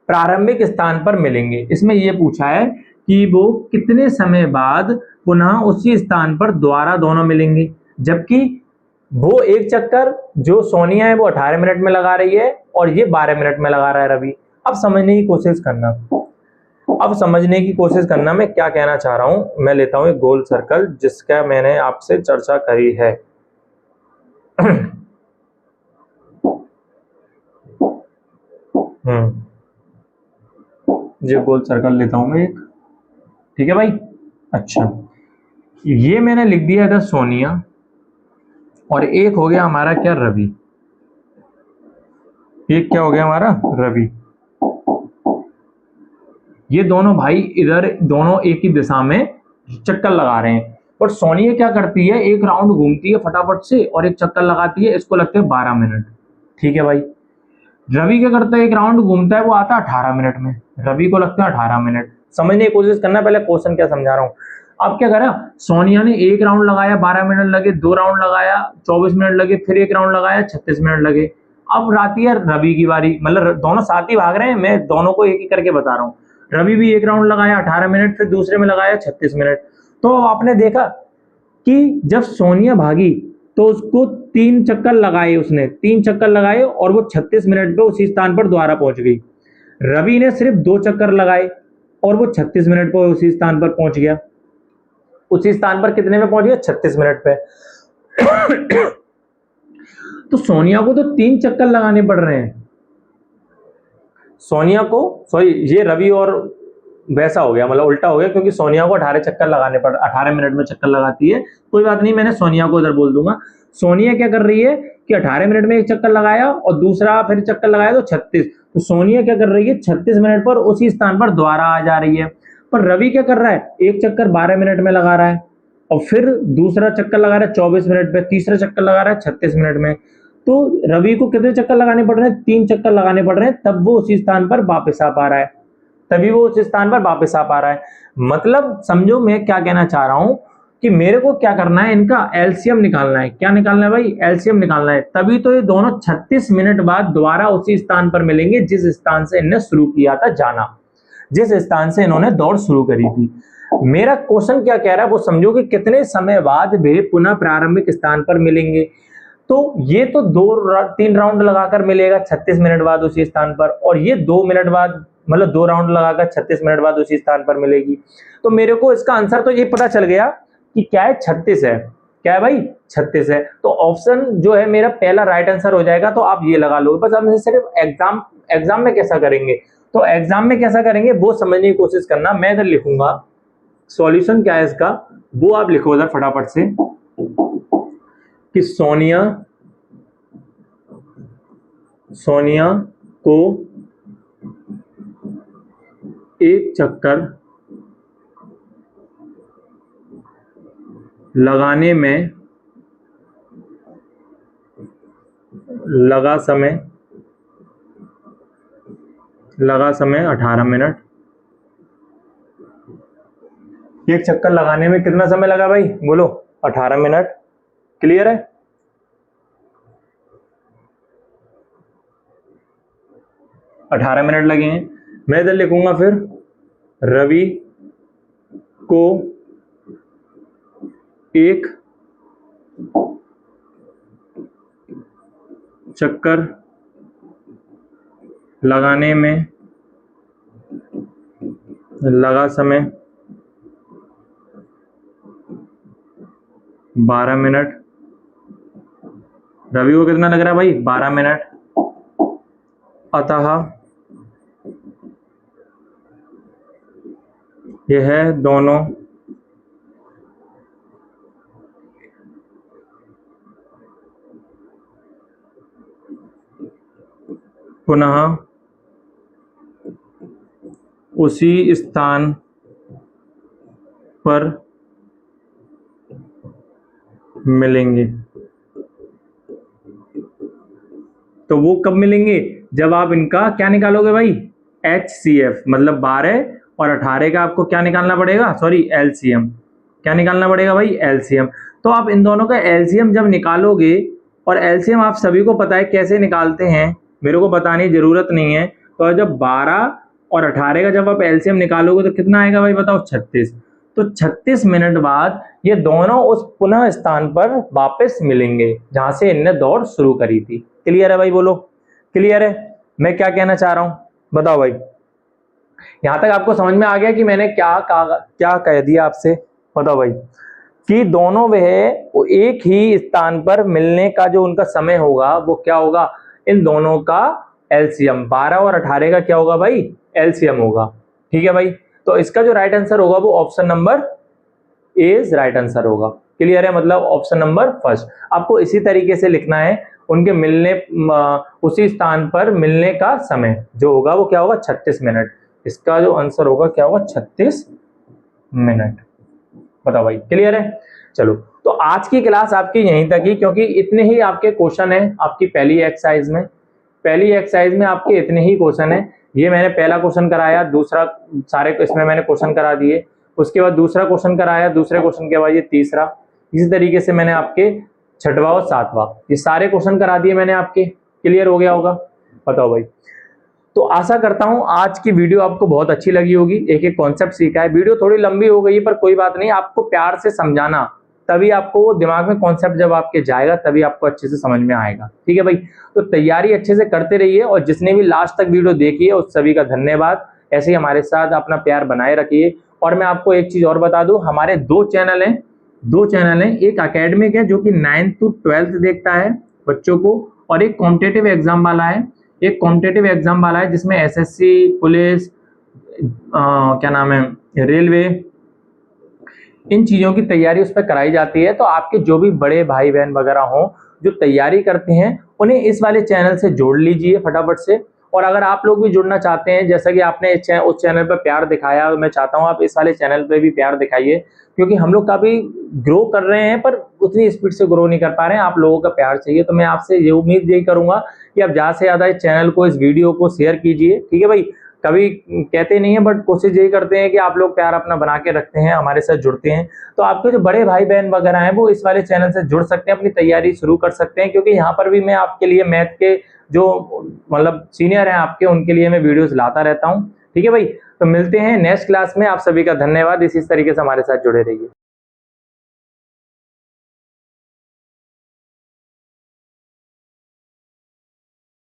प्रारंभिक स्थान पर मिलेंगे। इसमें ये पूछा है कि वो कितने समय बाद पुनः उसी स्थान पर दोबारा दोनों मिलेंगे, जबकि वो एक चक्कर जो सोनिया है वो 18 मिनट में लगा रही है और ये 12 मिनट में लगा रहा है रवि। अब समझने की कोशिश करना, मैं क्या कहना चाह रहा हूं। मैं लेता हूं एक गोल सर्कल जिसका मैंने आपसे चर्चा करी है। ये गोल सर्कल लेता हूं मैं एक, ठीक है भाई। अच्छा, ये मैंने लिख दिया था सोनिया और एक हो गया हमारा क्या, रवि। एक क्या हो गया हमारा, रवि। ये दोनों भाई इधर दोनों एक ही दिशा में चक्कर लगा रहे हैं, और सोनिया क्या करती है, एक राउंड घूमती है फटाफट से और एक चक्कर लगाती है, इसको लगते हैं 12 मिनट, ठीक है भाई। रवि क्या करता है, एक राउंड घूमता है, वो आता है 18 मिनट में, रवि को लगता है 18 मिनट। समझने की कोशिश करना, पहले क्वेश्चन क्या समझा रहा हूं। अब क्या करा, सोनिया ने एक राउंड लगाया 12 मिनट लगे, 2 राउंड लगाया 24 मिनट लगे, फिर एक राउंड लगाया 36 मिनट लगे। अब आती है रवि की बारी, मतलब दोनों साथ ही भाग रहे हैं, मैं दोनों को एक ही करके बता रहा हूँ। रवि भी एक राउंड लगाया 18 मिनट, फिर दूसरे में लगाया 36 मिनट। तो आपने देखा कि जब सोनिया भागी तो उसको 3 चक्कर लगाए, उसने 3 चक्कर लगाए और वो 36 मिनट पे उसी स्थान पर दोबारा पहुंच गई। रवि ने सिर्फ 2 चक्कर लगाए और वो 36 मिनट पर उसी स्थान पर पहुंच गया। उसी स्थान पर कितने में पहुंच गया, 36 मिनट पे। तो सोनिया को तो 3 चक्कर लगाने पड़ रहे हैं। सोनिया को, सॉरी, ये रवि और वैसा हो गया, मतलब उल्टा हो गया, क्योंकि सोनिया को 18 चक्कर लगाने पड़, 18 मिनट में चक्कर लगाती है। कोई बात नहीं, मैंने सोनिया को इधर बोल दूंगा। सोनिया क्या कर रही है कि 18 मिनट में एक चक्कर लगाया और दूसरा फिर चक्कर लगाया तो 36। तो सोनिया क्या कर रही है, 36 मिनट पर उसी स्थान पर दोबारा आ जा रही है। पर रवि क्या कर रहा है, एक चक्कर 12 मिनट में लगा रहा है और फिर दूसरा चक्कर लगा रहा है 24 मिनट पे, तीसरा चक्कर लगा रहा है 36 मिनट में। तो रवि को कितने चक्कर लगाने पड़ रहे हैं, 3 चक्कर लगाने पड़ रहे हैं, तब वो उसी स्थान पर वापस आ पा रहा है, तभी वो उस स्थान पर वापस आ पा रहा है। मतलब समझो मैं क्या कहना चाह रहा हूं कि मेरे को क्या करना है, इनका एलसीएम निकालना है। क्या निकालना है भाई, एलसीएम निकालना है। तभी तो ये दोनों 36 मिनट बाद दोबारा उसी स्थान पर मिलेंगे जिस स्थान से इन्होंने शुरू किया था जाना, जिस स्थान से इन्होंने दौड़ शुरू करी थी। मेरा क्वेश्चन क्या कह रहा है वो समझो कि कितने समय बाद वे पुनः प्रारंभिक स्थान पर मिलेंगे। तो ये तो 2-3 राउंड लगाकर मिलेगा 36 मिनट बाद उसी स्थान पर, और ये 2 मिनट बाद, मतलब 2 राउंड लगाकर 36 मिनट बाद उसी स्थान पर मिलेगी। तो मेरे को इसका आंसर तो ये पता चल गया कि क्या है, 36 है। क्या है भाई, 36 है। तो ऑप्शन जो है मेरा पहला राइट आंसर हो जाएगा। तो आप ये लगा लो, बस हम सिर्फ एग्जाम में कैसा करेंगे, तो एग्जाम में कैसा करेंगे वो समझने की कोशिश करना। मैं इधर लिखूंगा सॉल्यूशन क्या है इसका, वो आप लिखो इधर फटाफट से कि सोनिया को एक चक्कर लगाने में लगा समय 18 मिनट। एक चक्कर लगाने में कितना समय लगा भाई, बोलो, 18 मिनट। क्लियर है? अठारह मिनट लगे हैं। मैं इधर लिखूंगा फिर रवि को एक चक्कर लगाने में लगा समय 12 मिनट। रवि को कितना लग रहा है भाई, 12 मिनट। अतः यह दोनों पुनः उसी स्थान पर मिलेंगे। तो वो कब मिलेंगे, जब आप इनका क्या निकालोगे भाई, HCF, मतलब 12 और 18 का आपको क्या निकालना पड़ेगा, सॉरी LCM। क्या निकालना पड़ेगा भाई, LCM। तो आप इन दोनों का LCM जब निकालोगे, और LCM आप सभी को पता है कैसे निकालते हैं, मेरे को बताने की जरूरत नहीं है। तो जब 12 और 18 का जब आप एलसीएम निकालोगे तो कितना आएगा भाई बताओ, 36। तो 36 मिनट बाद ये दोनों उस पुनः स्थान पर वापस मिलेंगे जहां से इनने दौड़ शुरू करी थी। क्लियर है भाई, बोलो क्लियर है मैं क्या कहना चाह रहा हूं, बताओ भाई। यहां तक आपको समझ में आ गया कि मैंने क्या कह दिया आपसे, बताओ भाई। कि दोनों वह एक ही स्थान पर मिलने का जो उनका समय होगा वो क्या होगा, इन दोनों का एलसीएम 12 और 18 का क्या होगा भाई, एलसीएम होगा। ठीक है भाई, तो इसका जो राइट आंसर होगा वो option number A is right answer होगा। क्लियर है, मतलब ऑप्शन नंबर फर्स्ट। आपको इसी तरीके से लिखना है, उनके मिलने उसी स्थान पर मिलने का समय जो होगा वो क्या होगा, 36 मिनट। इसका जो आंसर होगा क्या होगा, 36 मिनट। बताओ भाई, क्लियर है। चलो, तो आज की क्लास आपकी यहीं तक ही, क्योंकि इतने ही आपके क्वेश्चन है आपकी पहली एक्सरसाइज में। पहली एक्सरसाइज में आपके इतने ही क्वेश्चन है। ये मैंने पहला क्वेश्चन कराया, दूसरा सारे इसमें मैंने क्वेश्चन करा दिए, उसके बाद दूसरा क्वेश्चन कराया, दूसरे क्वेश्चन के बाद ये तीसरा, इसी तरीके से मैंने आपके छठवां और सातवां ये सारे क्वेश्चन करा दिए मैंने आपके। क्लियर हो गया होगा, बताओ भाई। तो आशा करता हूं आज की वीडियो आपको बहुत अच्छी लगी होगी, एक एक कॉन्सेप्ट सीखा है। वीडियो थोड़ी लंबी हो गई है पर कोई बात नहीं, आपको प्यार से समझाना, तभी आपको वो दिमाग में कॉन्सेप्ट जब आपके जाएगा तभी आपको अच्छे से समझ में आएगा। ठीक है भाई, तो तैयारी अच्छे से करते रहिए, और जिसने भी लास्ट तक वीडियो देखी है उस सभी का धन्यवाद। ऐसे ही हमारे साथ अपना प्यार बनाए रखिए। और मैं आपको एक चीज और बता दूं, हमारे दो चैनल हैं। एक एकेडमिक है जो कि 9th to 12th देखता है बच्चों को, और एक कॉम्पिटिटिव एग्जाम वाला है। एक कॉम्पिटिटिव एग्जाम वाला है जिसमें एसएससी, पुलिस, क्या नाम है, रेलवे, इन चीजों की तैयारी उस पर कराई जाती है। तो आपके जो भी बड़े भाई बहन वगैरह हो जो तैयारी करते हैं, उन्हें इस वाले चैनल से जोड़ लीजिए फटाफट से। और अगर आप लोग भी जुड़ना चाहते हैं, जैसा कि आपने उस चैनल पर प्यार दिखाया, मैं चाहता हूं आप इस वाले चैनल पे भी प्यार दिखाइए, क्योंकि हम लोग काफी ग्रो कर रहे हैं पर उतनी स्पीड से ग्रो नहीं कर पा रहे हैं। आप लोगों का प्यार चाहिए, तो मैं आपसे ये उम्मीद यही करूंगा कि आप ज्यादा से ज्यादा इस चैनल को, इस वीडियो को शेयर कीजिए। ठीक है भाई, कभी कहते नहीं है बट कोशिश यही करते हैं कि आप लोग प्यार अपना बना के रखते हैं, हमारे साथ जुड़ते हैं। तो आपके जो बड़े भाई बहन वगैरह हैं वो इस वाले चैनल से जुड़ सकते हैं, अपनी तैयारी शुरू कर सकते हैं, क्योंकि यहाँ पर भी मैं आपके लिए मैथ के जो मतलब सीनियर हैं आपके, उनके लिए मैं वीडियोस लाता रहता हूँ। ठीक है भाई, तो मिलते हैं नेक्स्ट क्लास में। आप सभी का धन्यवाद, इसी तरीके से हमारे साथ जुड़े रहिए।